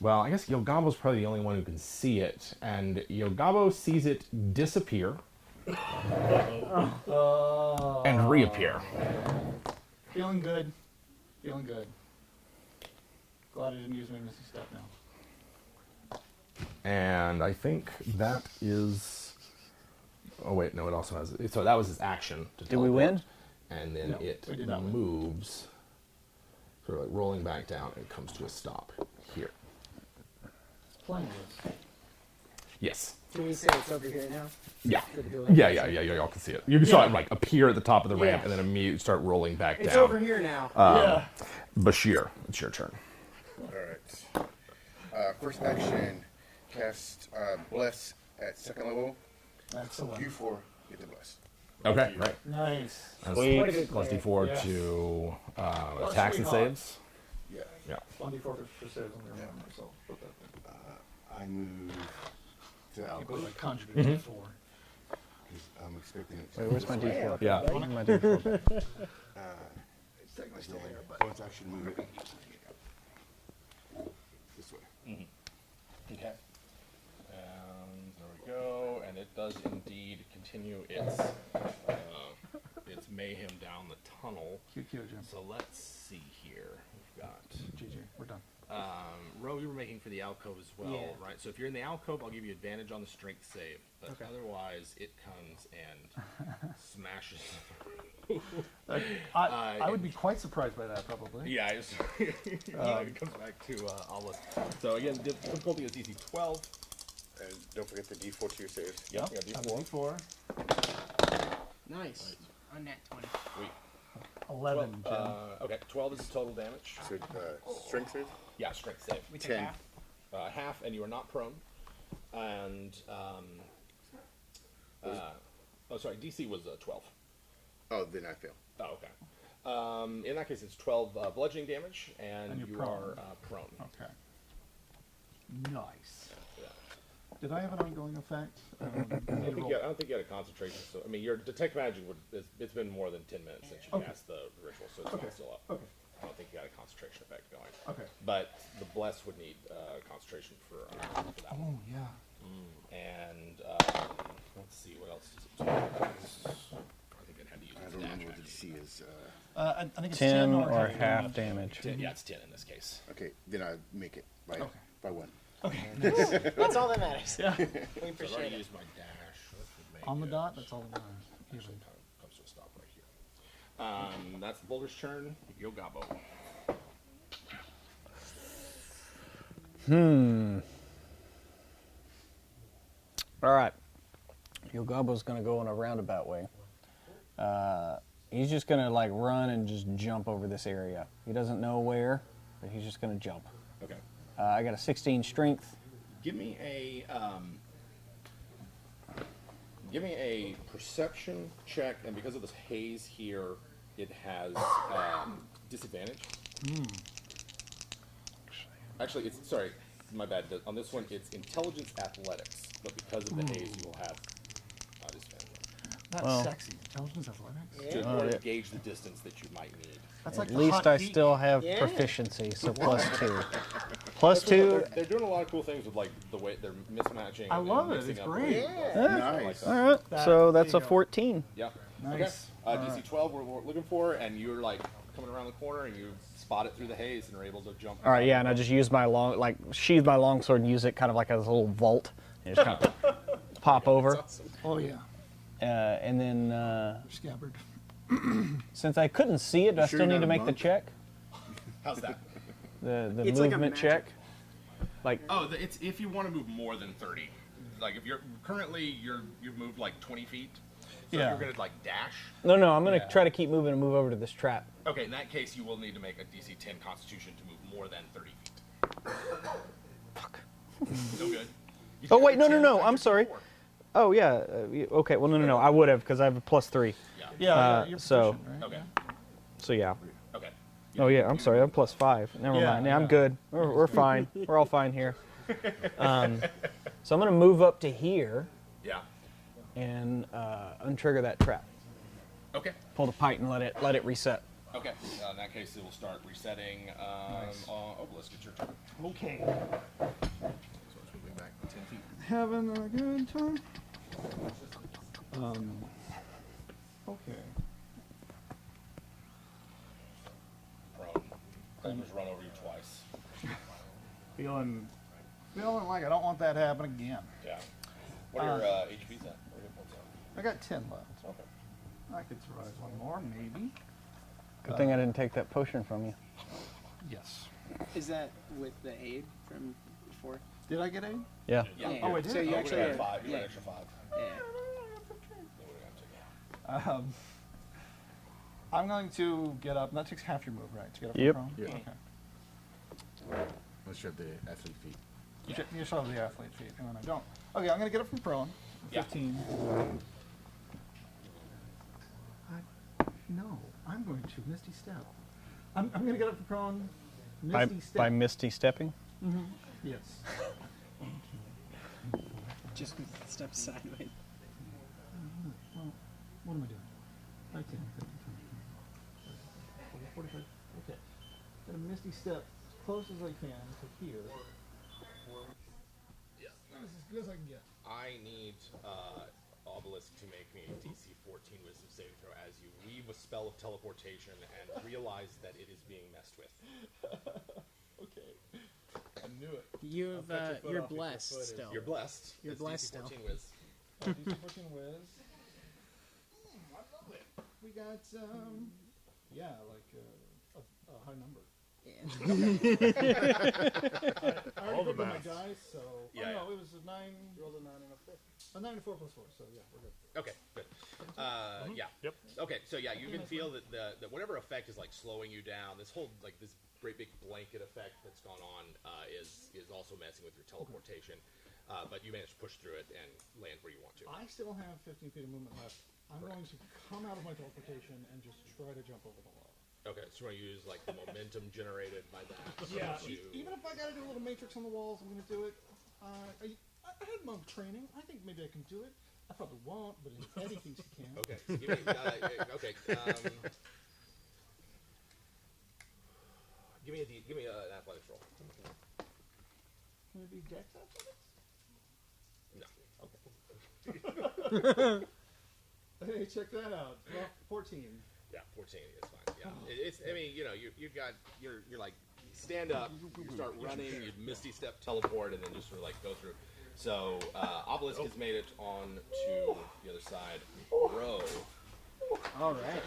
well, I guess Yogabo's probably the only one who can see it, and Yogabo sees it disappear and reappear. Feeling good. Feeling good. Glad I didn't use my Misty Step now. And I think that is. Oh wait, no, it also has. So that was his action. To Did we win? And then No, it we did not win. moves sort of like rolling back down, and it comes to a stop here. Playing this. Yes. Can we say it's over here now? Yeah. For the building? Yeah. Y'all can see it. You saw it like appear at the top of the ramp, Yeah. and then immediately start rolling back It's down. over here now. Yeah. Bashir, it's your turn. All right. First action, cast Bless at second level. Excellent. You 4 get the Bless. Okay, right. Nice. That's What a good plus player. D4 Yes. to That's attacks and pretty hot. saves. Yeah. Yeah. 1d4 for saves on the remember, so put that there. I move to I Alcove put like conjured Mm-hmm. a d4. because I'm expecting it. Wait, where's my D4? Yeah. Where's my D4 back? It's technically still there, but once action move it this way. Okay. And there we go. And it does indeed continue its mayhem down the tunnel. QQ, Jim. So let's see here. We've got GG. We're done. Ro, you were making for the alcove as well, Yeah. right? So if you're in the alcove, I'll give you advantage on the strength save, but Okay. otherwise it comes and smashes. I would be quite surprised by that, probably. Yeah, it comes back to Olive. So again, the difficulty is DC 12. And don't forget the D4 to your saves. Yep, Yep. yeah, I'm D4. D4. Nice. On that 20. Sweet. 11, Jim. Okay, 12 is total damage. So strength save. Yeah, strength save. We take 10. half. Half, and you are not prone. And oh, sorry, DC was 12. Oh, then I fail. Oh, okay. In that case, it's 12 bludgeoning damage, and, And you're you prone. are prone. Okay. Nice. Yeah. Did I have an ongoing effect? I don't think you had a concentration. So I mean, your detect magic it's been more than 10 minutes since you Okay. cast the ritual, so it's not still up. Okay. I don't think you got a concentration effect going. Okay. But the bless would need concentration for that one. Oh, yeah. And let's see, what else does it do? I think it had to use I its don't dash remember what the action. DC is. I think it's 10 or half half damage. Yeah, it's 10 in this case. Okay, then I make it by Okay. by 1. That's all that matters. Yeah. We So I've appreciate already it. used my dash. That should make On the it- dot, that's all that matters. Actually, Even. comes to a stop right here. That's the boulder's turn. Yogabo. All right. Yogabo's going to go in a roundabout way. He's just going to like run and just jump over this area. He doesn't know where, but he's just going to jump. Okay. I got a 16 strength. Give me a perception check, and because of this haze here, it has disadvantage. Actually, it's sorry, my bad. On this one, it's intelligence athletics, but because of the haze, you will have disadvantage. That's Well. sexy. Intelligence athletics. To Oh, order yeah. to gauge the distance that you might need. That's like At the least hot I heat. still have Yeah. proficiency, so +2. +2. They're doing a lot of cool things with like the way they're mismatching. I and love it. mixing It's up great. ways. Nice. All right. That- So that's there a you go. 14. Yeah. Nice. Okay. DC 12 we're looking for, and you're like coming around the corner and you spot it through the haze and are able to jump. All right, yeah, and I just use my sheathe my longsword and use it kind of like as a little vault. And just kind of pop over. Oh, yeah. And then Scabbard. since I couldn't see it, do I sure still you're need not to a make the monk? check? How's that? The It's like a movement magic. check? Like, Oh, it's if you want to move more than 30. Like if you're currently you've moved like 20 feet. So Yeah. if you're gonna like dash. no, I'm going to Yeah. try to keep moving and move over to this trap. Okay, in that case, you will need to make a DC 10 Constitution to move more than 30 feet. Fuck. No good. You Oh, should wait, have no, a 10, no, I I'm should sorry. 4. Oh, yeah. Okay, well, no, I would have because I have a +3. Yeah. Yeah, you're so- proficient, right? Okay. So, yeah. Okay. Oh, yeah, I'm sorry. I'm +5. Never Yeah, mind. Yeah, I'm yeah. good. We're fine. We're all fine here. So I'm going to move up to here Yeah. and untrigger that trap. Okay. Pull the pipe and let it reset. Okay. In that case, it will start resetting. Obelisk, it's your turn. Okay. So it's moving back 10 feet. Having a good time. Okay. Prone. Almost run over you twice. Feeling like I don't want that to happen again. Yeah. What are your HPs at? What are your points I got 10 left. at? Okay. I could survive one more, maybe. Good thing I didn't take that potion from you. Yes. Is that with the aid from before? Did I get aid? Yeah. Oh, I did? So you Oh, actually have, 5. You yeah, got extra 5. yeah. I'm going to get up. That takes half your move, right? To get up Yep. from prone? Yeah. Okay. Unless you have the athlete feet. You still have the athlete feet, and then I don't. Okay, I'm going to get up from prone. 15. No, I'm going to Misty Step. I'm going to get up from prone. Misty Step. By Misty stepping? Yes. Just step sideways. Well, what am I doing? 19, 15, 45. Okay. Got a Misty Step as close as I can to here. Yeah, that is as good as I can get. I need Obelisk to make me a DC 14 Wisdom saving throw as you weave a spell of teleportation and realize that it is being messed with. Okay. I knew it. You've you're blessed still. You're blessed. You're It's blessed DC 14 still. Wiz. DC 14 Wiz. I love it. We got, yeah, like a high number. Yeah. I already put my dice, so. Yeah, Oh, no, it was a 9. Rolled a 9 and a 4. A 9 and 4 plus 4, so yeah, we're good. Okay, good. Yeah. Yep. Okay, so yeah, you can feel that that whatever effect is like slowing you down, this whole like this great big blanket effect that's gone on is also messing with your teleportation. But you managed to push through it and land where you want to. I still have 15 feet of movement left. I'm going to come out of my teleportation and just try to jump over the wall. Okay, so we're gonna use like the momentum generated by that. Yeah, to- even if I gotta do a little matrix on the walls, I'm gonna do it. I had monk training. I think maybe I can do it. I probably won't, but if Eddie thinks he can. Okay, so give me, okay. Give me an athletics roll. Can it be Dex athletics? No. Okay. Hey, check that out. Well, 14. Yeah, 14 is fine. Yeah, it's. I mean, you know, you've got you're like stand up, you start running, you misty step, teleport, and then just sort of like go through. So Obelisk has made it on to the other side. Row. All right.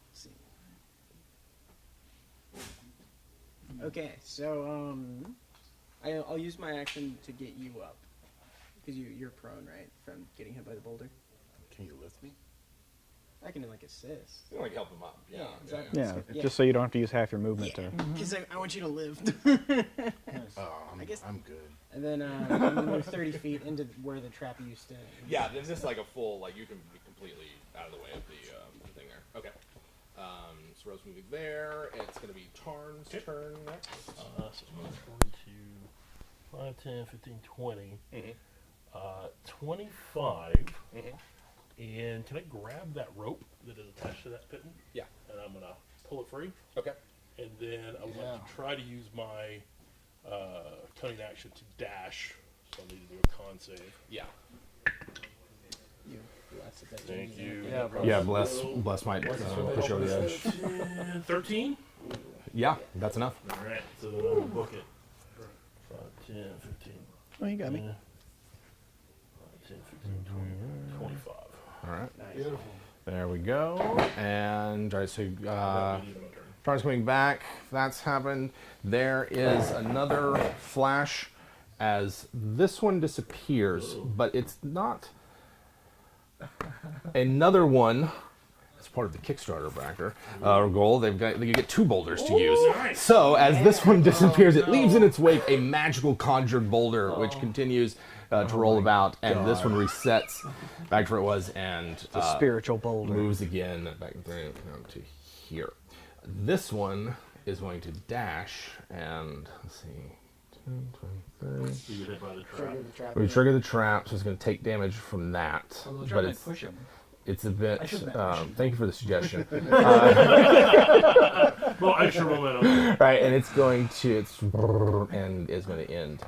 Let's see. Okay, so I'll use my action to get you up because you're prone, right, from getting hit by the boulder. Can you lift me? I can like assist. You want to help him up. Yeah, exactly. Yeah, Yeah. just so you don't have to use half your movement to. Because I want you to live. Oh, I guess- I'm good. And then I'm move 30 feet into where the trap used to. Yeah, there's just like a full like you can be completely out of the way of the thing there. Okay. So Rose moving there. It's going to be Tarn's turn next. So it's going to 5, 10, 15, 20. 25. And can I grab that rope that is attached to that pitten? Yeah. And I'm going to pull it free. Okay. And then I want to try to use my cunning action to dash. So I need to do a con save. Yeah. You bless it that Thank you. you. Yeah, bless might push over the edge. 13? Yeah, that's enough. All right. So then I'll book it. 5, 10, 15. Oh, you got me. 5, 10, 15, 20, 25. All right. Beautiful. There we go. And all right, so That'll be my turn. Tarn's coming back. That's happened. There is another flash as this one disappears, but it's not another one. As part of the Kickstarter backer goal, you get 2 boulders to use. Nice. So as this one disappears, it leaves in its wake a magical conjured boulder, which continues to roll about, and this one resets back to where it was, and The spiritual boulder. moves again back to here. This one is going to dash, and let's see, 10, 20, 30. You get hit by the trap. Trigger the trap. We trigger the trap, so it's going to take damage from that. But it's push him. it's a bit. Thank you for the suggestion. Well, extra momentum. Right, and it's going to and is going to end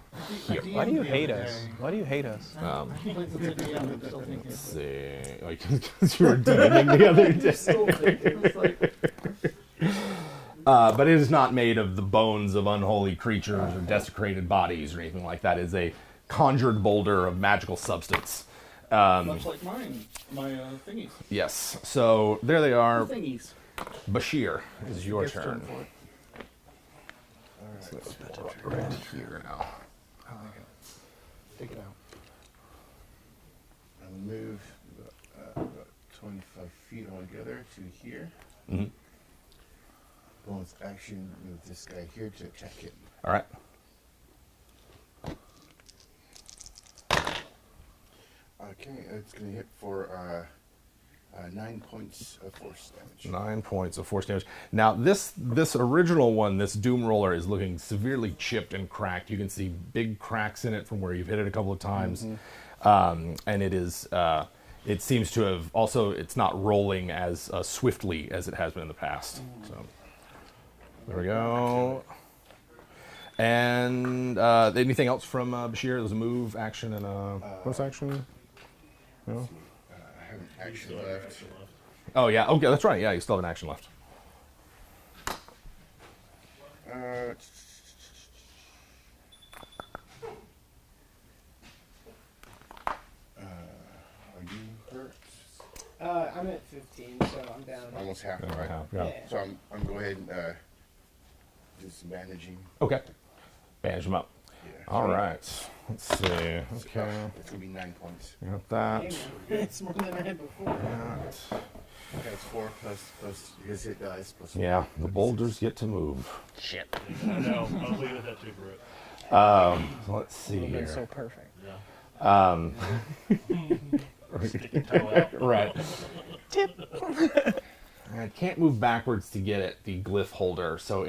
here. Why do you hate us? Why do you hate us? Let's see, like because you were DMing the other day. But it is not made of the bones of unholy creatures or desecrated bodies or anything like that. It is a conjured boulder of magical substance. Much like mine, my thingies. Yes. So there they are. Thingies. Bashir, is your Gets turn. for it. Right here now. I like it. Take it out. I'll move about 25 feet altogether to here. Mm-hmm. Bonus action, move this guy here to attack him. All right. Okay, it's going to hit for 9 points of force damage. 9 points of force damage. Now, this original one, this Doom Roller, is looking severely chipped and cracked. You can see big cracks in it from where you've hit it a couple of times. And it is, it seems to have also, it's not rolling as swiftly as it has been in the past. So, there we go. And anything else from Bashir? There's a move, action, and a bonus action? No? I have an action left. Oh, yeah. Okay, that's right. Yeah, you still have an action left. Are you hurt? I'm at 15, so I'm down. Almost half, Yeah, right? yeah. So I'm go ahead and do some bandaging. Okay. Bandage them up. Yeah. All right. Let's see. Okay. It's going to be 9 points. Got that. Hey, man, it's more than I had before. Okay, it's 4 plus his hit dice. Plus Yeah, the boulders get to move. I know. I'll leave it that too, Brett. So let's see Been here. so perfect. Stick your toe out. Right. I can't move backwards to get at the glyph holder. So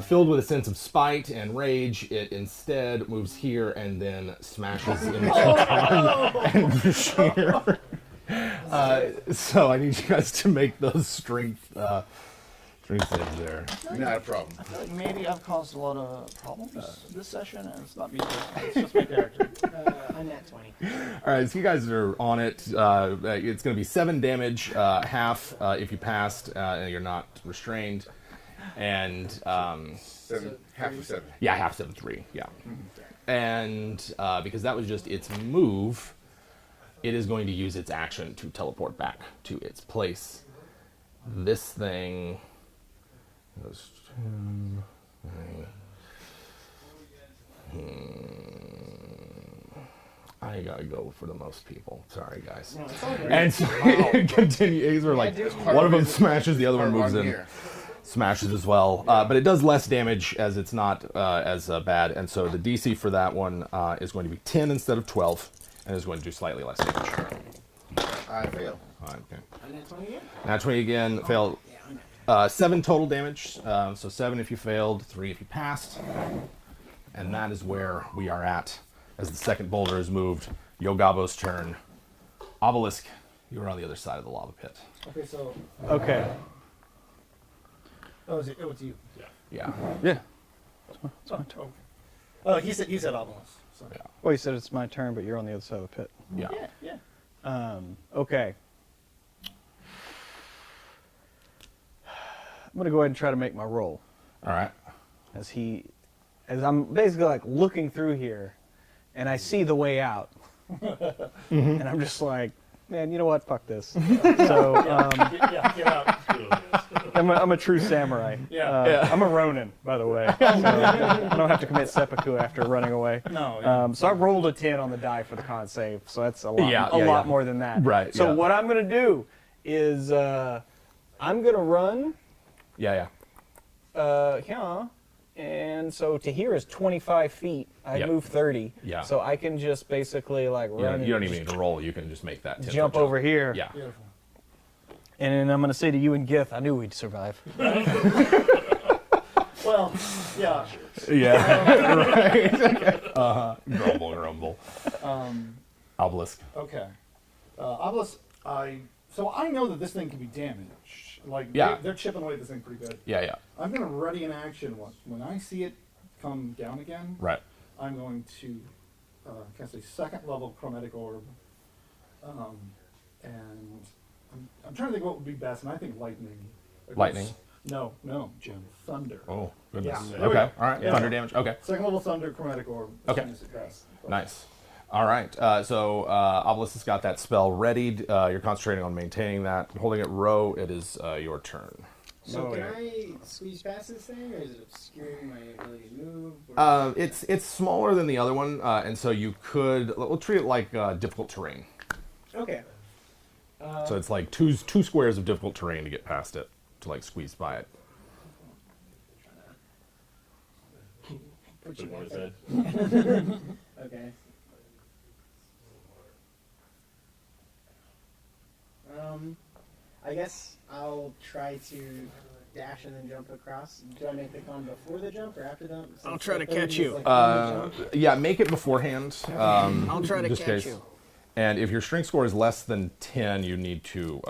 filled with a sense of spite and rage, it instead moves here and then smashes into Tarn and Bashir. So I need you guys to make those strength saves there. Not a problem. Maybe I've caused a lot of problems this session, and it's not me. It's just my character. I'm at 20. All right, so you guys are on it. It's going to be 7 damage, half if you passed and you're not restrained, and 7, half of 7. yeah, half 7, 3, yeah. And because that was just its move, it is going to use its action to teleport back to its place. This thing goes. I gotta go for the most people. Sorry, guys. No, it's all great. And so it continues. Or like one of them smashes, the other one moves in, Here. smashes as well. But it does less damage as it's not as bad. And so the DC for that one is going to be 10 instead of 12, and is going to do slightly less damage. I fail. Okay. I'm at 20 again? Now 20 again. Fail. Yeah, I'm at 7 total damage. So 7 if you failed, 3 if you passed. And that is where we are at as the second boulder is moved. Yogabo's turn. Obelisk, you are on the other side of the lava pit. Okay, so Okay. it's you. Yeah. Yeah. It's my turn. Oh, he said obelisk. So. Yeah. Well, you said it's my turn, but you're on the other side of the pit. Yeah. Yeah. Okay. I'm gonna go ahead and try to make my roll. All right. As I'm basically like looking through here, and I see the way out, and I'm just like, man, you know what? Fuck this. So Get out. I'm a true samurai. Yeah. I'm a Ronin, by the way. So I don't have to commit seppuku after running away. No. So I rolled a 10 on the die for the con save, so that's a lot, Yeah, a yeah, lot yeah. more than that. Right, So yeah. what I'm gonna do is I'm gonna run. Yeah. Yeah. And so to here is 25 feet. I Yep. move 30. Yeah. So I can just basically like You run don't, you don't and even need to roll. You can just make that 10-foot jump over here. Yeah. Beautiful. And then I'm going to say to you and Gith, I knew we'd survive. Well, yeah. Yeah. Right. Grumble. Obelisk. Okay. Obelisk, so I know that this thing can be damaged. Like, Yeah. they're chipping away at this thing pretty good. Yeah. I'm going to ready an action. When I see it come down again, Right. I'm going to cast a second level chromatic orb. And I'm trying to think what would be best, and I think lightning. Lightning? No, Jim. Thunder. Oh, goodness. Yeah. There we Okay. go. All right. Yeah. Thunder damage. Okay. Second level thunder chromatic orb. Okay. Is it best. Nice. All right. So Obelisk has got that spell readied. You're concentrating on maintaining that. Holding it row, it is your turn. So can I squeeze past this thing, or is it obscuring my ability to move? Or It's smaller than the other one, and so you could. We'll treat it like difficult terrain. okay. So it's like two squares of difficult terrain to get past it, to like squeeze by it. Put you What back is there. that? Okay. I guess I'll try to dash and then jump across. Do I make the con before the jump or after the jump? I'll try to Since the catch 30 is, you. like, on the jump. Yeah, make it beforehand. I'll try to just catch case. you. And if your strength score is less than 10, you'll need to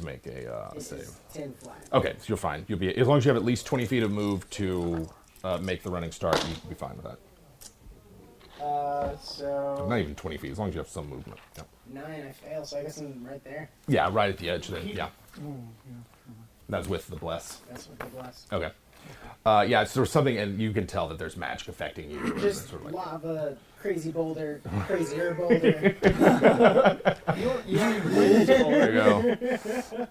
make a It save. is 10 flat. Okay, so you're fine. You'll be as long as you have at least 20 feet of move to make the running start. You'll be fine with that. So Not even 20 feet, as long as you have some movement. Yeah, 9, I fail, so I guess I'm right there. yeah, right at the edge. Then, yeah. That's with the bless. That's what the blast. Okay. Yeah, so there's something, and you can tell that there's magic affecting you. Just sort of like, lava, crazy boulder, crazier boulder. there you go.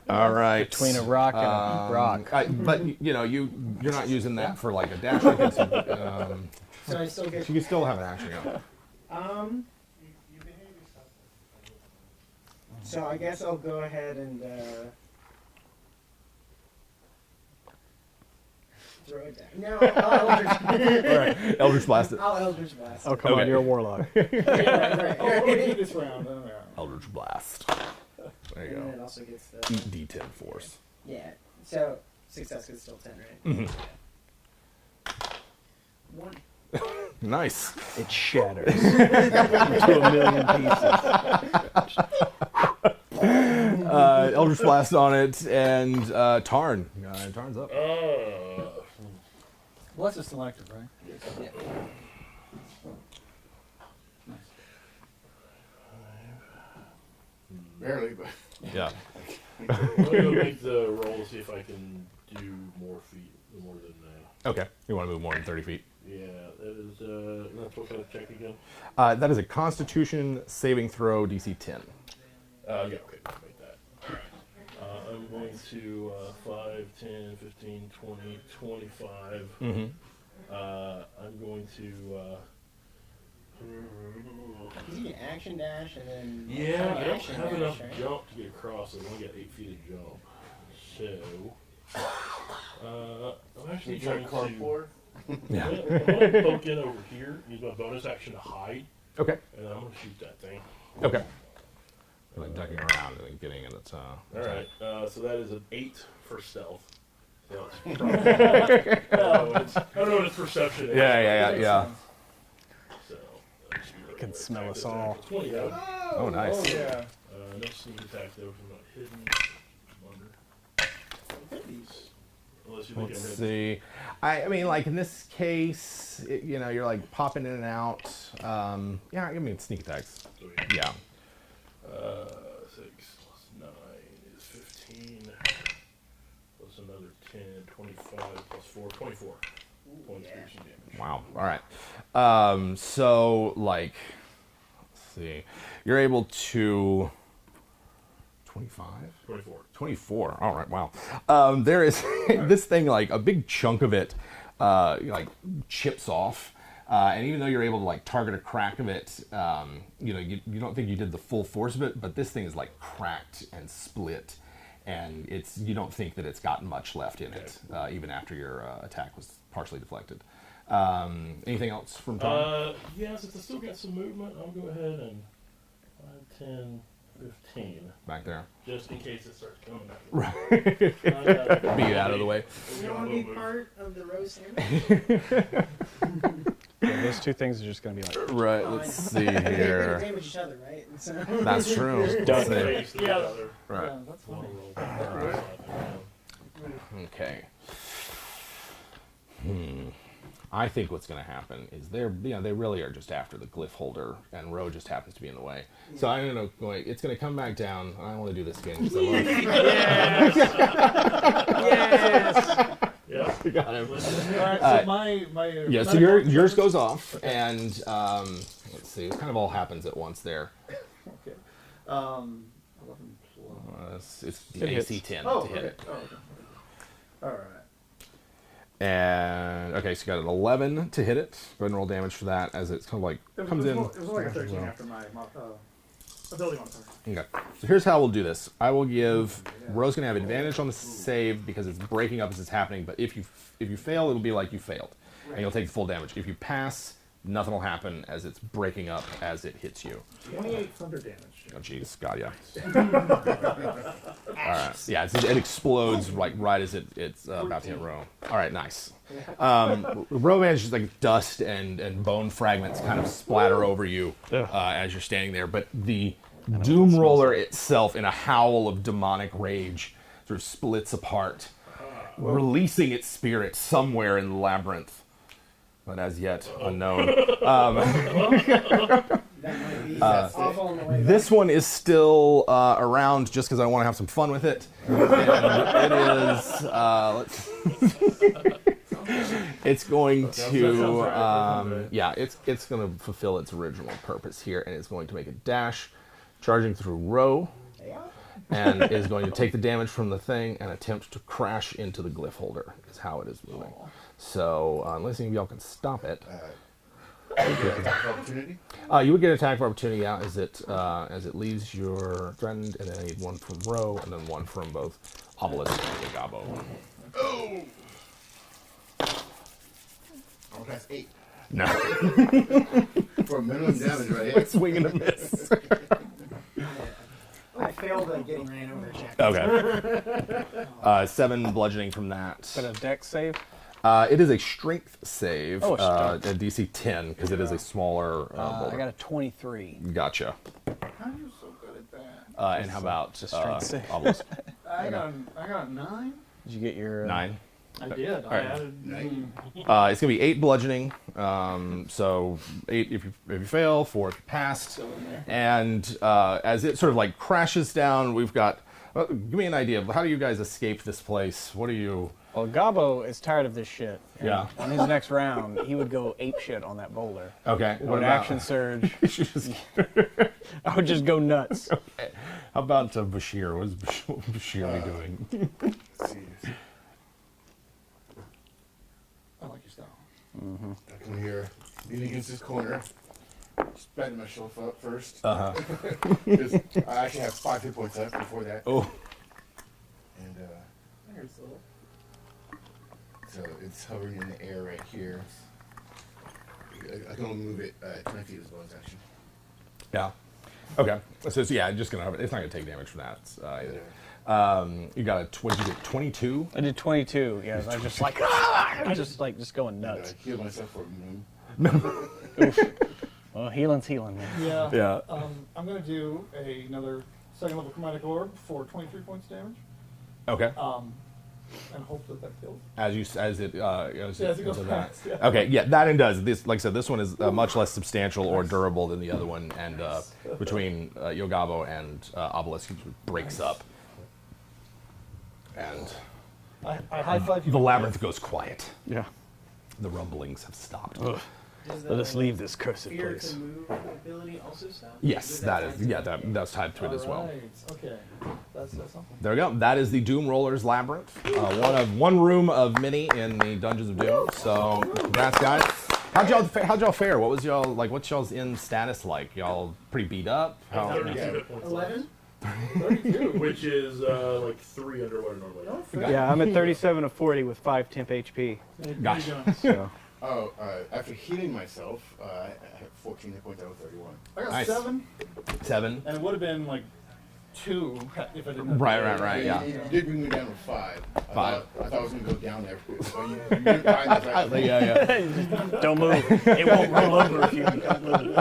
All right. Between a rock and a rock. But you're not using that for like a dash. Like So I still get. you can still have an action. Yeah. So I guess I'll go ahead and throw it down. No, I'll Eldritch. All right. Eldritch blast it. I'll Eldritch Blast. Oh, come on, Okay. you're a warlock. Yeah, right. Oh, we'll do this round. Eldritch blast. There you And then go. it also gets the. D10 force. Yeah. So success is still 10, right? 1. Nice. It shatters into a million pieces. Eldritch blast on it, and Tarn. Tarn's up. Bless is selected, right? Yeah. Barely, but Yeah. I'm gonna go make the roll, see if I can do more feet, more than Okay. You want to move more than 30 feet? yeah, that is, that's what kind of check again? That is a Constitution saving throw, DC 10. Yeah, okay, I'll make that. Alright. I'm going to 5, 10, 15, 20, 25. Mm-hmm. I'm going to. You can action dash and then. Yeah, I don't action have dash, enough right? jump to get across. I only got 8 feet of jump. So. I'm actually you try going to. carport. Yeah. I'm going to poke in over here, use my bonus action to hide, Okay. and I'm going to shoot that thing. Okay. You're like ducking around and then getting in its. Alright, so that is an 8 for stealth. So it's probably, I don't know what its perception is. Yeah. So, You can smell us all. 20 though. Oh, nice. Oh, yeah. No sneak attack though, from not hidden. Unless you think Let's I'm hidden. see. I mean, like in this case, you're like popping in and out. Yeah, I mean, sneak attacks. So, yeah. Yeah. 6 plus 9 is 15. Plus another 10, 25 plus 4, 24. Points piercing damage. Wow. All right. So, like, let's see. You're able to. 25? 24. 24. All right. Wow. There is this thing, like a big chunk of it, like chips off. And even though you're able to like target a crack of it, you don't think you did the full force of it, but this thing is like cracked and split, and you don't think that it's gotten much left in it, even after your attack was partially deflected. Anything else from Tom? Yeah, since I still got some movement, I'll go ahead and 5, 10, 15. Back there. Just in case it starts coming back. Right. Be out of the way. You don't want to be part of the roast sandwich? Yeah, those two things are just going to be like. Right. Let's see They can here. damage each other, right? And so That's true. Done. Let's see. Yeah. Right. Yeah, that's funny. Okay. I think what's going to happen is they really are just after the glyph holder, and Ro just happens to be in the way. So I don't know. It's going to come back down. I want to do this again. 'Cause I love it. Yes! Yeah. You got him. All right, so my Yeah. So yours goes off, and let's see. It kind of all happens at once there. Okay. 11 plus. It's It the hits. AC 10 Oh, to hit okay. it. Oh, okay. All right. And okay, so you got an 11 to hit it. Go ahead and roll damage for that as it kind of like comes in. It was like a 13 after my ability modifier. Okay. So here's how we'll do this. I will give Rose gonna have advantage on the save because it's breaking up as it's happening. But if you fail, it'll be like you failed, and you'll take the full damage. If you pass, nothing will happen as it's breaking up as it hits you. 28 thunder damage. Oh jeez, got ya. All right. Yeah, it explodes right as it's about to hit Ro. All right, nice. Ro manages like dust and bone fragments kind of splatter over you as you're standing there, but the Doom Roller itself, in a howl of demonic rage, sort of splits apart, releasing its spirit somewhere in the labyrinth, but as yet unknown. This one is still around just because I want to have some fun with it. And it is, it's going to, it's going to fulfill its original purpose here, and it's going to make a dash, charging through Ro, and is going to take the damage from the thing and attempt to crash into the glyph holder, is how it is moving. So, unless any of y'all can stop it. Attack opportunity? You would get an attack of opportunity out as it leaves your threatened, and then I need one from Ro, and then one from both Obelisk and Gabo. Oh! Oh, that's 8. No. For minimum damage, right? Swing and a miss. I failed at getting ran over. Okay. 7 bludgeoning from that. Is that a dex save? It is a strength save, Oh, a DC 10, because it is a smaller I boulder. got a 23. Gotcha. How are you so good at that? And how about strength save. Obelisk? I got 9. Did you get your 9. I did. I right. added 9. It's going to be 8 bludgeoning. So 8 if you fail, 4 if you passed. And as it sort of like crashes down, we've got. Give me an idea of how do you guys escape this place? What do you? Well, Gabo is tired of this shit. And Yeah. On his next round, he would go ape shit on that boulder. Okay. Would action surge. Just- I would just go nuts. How about Bashir? What is Bashir doing? I like your style. I come here, lean against this corner, just bend myself up first. Because I actually have 5 hit points left before that. Oh. And so it's hovering in the air right here. I can only move it 20 feet as bonus action. Yeah. Okay. So it's, just gonna. It's not gonna take damage from that either. You got a 22. I did 22. Yeah, I was just like, just going And nuts. I heal myself for a minute. Well, healing's healing, man. Yeah. Yeah. I'm going to do another second level chromatic orb for 23 points damage. Okay. And hope that kills. As it As it goes that. past, yeah. Okay. Yeah, that and does. This, like I said, this one is much less substantial or durable than the other one, and between Yogabo and Obelisk, it breaks up, and I high five you. the labyrinth goes quiet. Yeah. The rumblings have stopped. Let us leave this cursed Fear place. to move ability also stop? Yes, that is. Yeah, that's tied to it as well. Right. Okay. That's something. There we go. That is the Doom Roller's Labyrinth. One room of many in the Dungeons of Doom. So, congrats, guys. How'd y'all fare? What was y'all like? What's y'all's in status like? Y'all pretty beat up? How? 32 hit points left, 11? 32. which is like 3 under what it normally is. Yeah, I'm at 37 of 40 with 5 temp HP. Gotcha. So. Oh, after healing myself, I had 14 hit points out of 31. I got Nice. 7, 7. and it would have been like 2 if I didn't have Right. Yeah. You did bring me down to 5. I 5. thought I was going to go down there. So you went behind the right. Yeah. Don't move. It won't roll over if you don't move.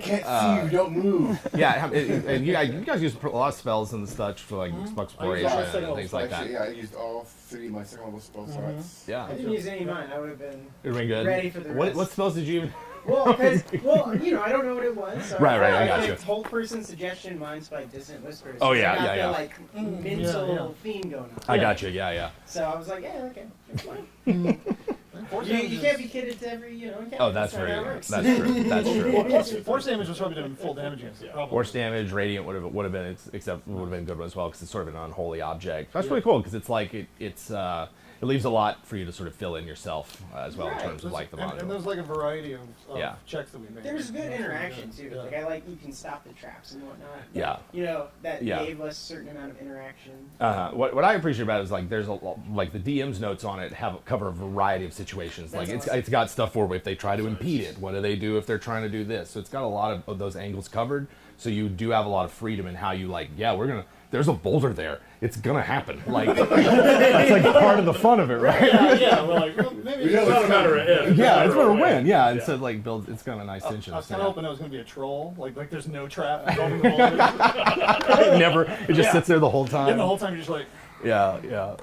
Can't see you, don't move. Yeah. And you guys use a lot of spells and such for like exploration and things like that. Actually, yeah, I used all 3 of my second level spell slots. Yeah. I didn't use any of mine. I would have been It'd been good. ready for the What rest. spells did you even? Well, because, I don't know what it was. So Right, I got picked you. Whole person suggestion, Mind Spike, Dissonant Whispers. Oh, So yeah, I got yeah. the, like, mental theme going on. I got you. Yeah. So I was like, yeah, okay, it's fine. Force You damage can't be kidded to every, encounter. Oh, that's not how very it works. that's true. That's true. Force damage was probably doing full damage against it. Probably. Force damage, radiant would have been except would have been a good one as well because it's sort of an unholy object. That's really cool because it's like it leaves a lot for you to sort of fill in yourself as well in terms of like the module. And there's like a variety of Yeah. checks that we made. There's good interaction too. Like I like you can stop the traps and whatnot. Yeah. That Yeah. gave us a certain amount of interaction. What I appreciate about it is like there's like the DM's notes on it cover a variety of situations. Like it's got stuff for if they try to impede it. What do they do if they're trying to do this? So it's got a lot of those angles covered. So you do have a lot of freedom in how you there's a boulder there. It's gonna happen. Like that's like part of the fun of it, right? Yeah. We're like, well, maybe It's not a matter of if. Yeah, it's a gonna win. Yeah, and so like it's kind of a nice I tension. was kind of hoping it was going to be a troll. Like there's no trap involving the boulder. It just sits there the whole time. And the whole time you're just like, Yeah.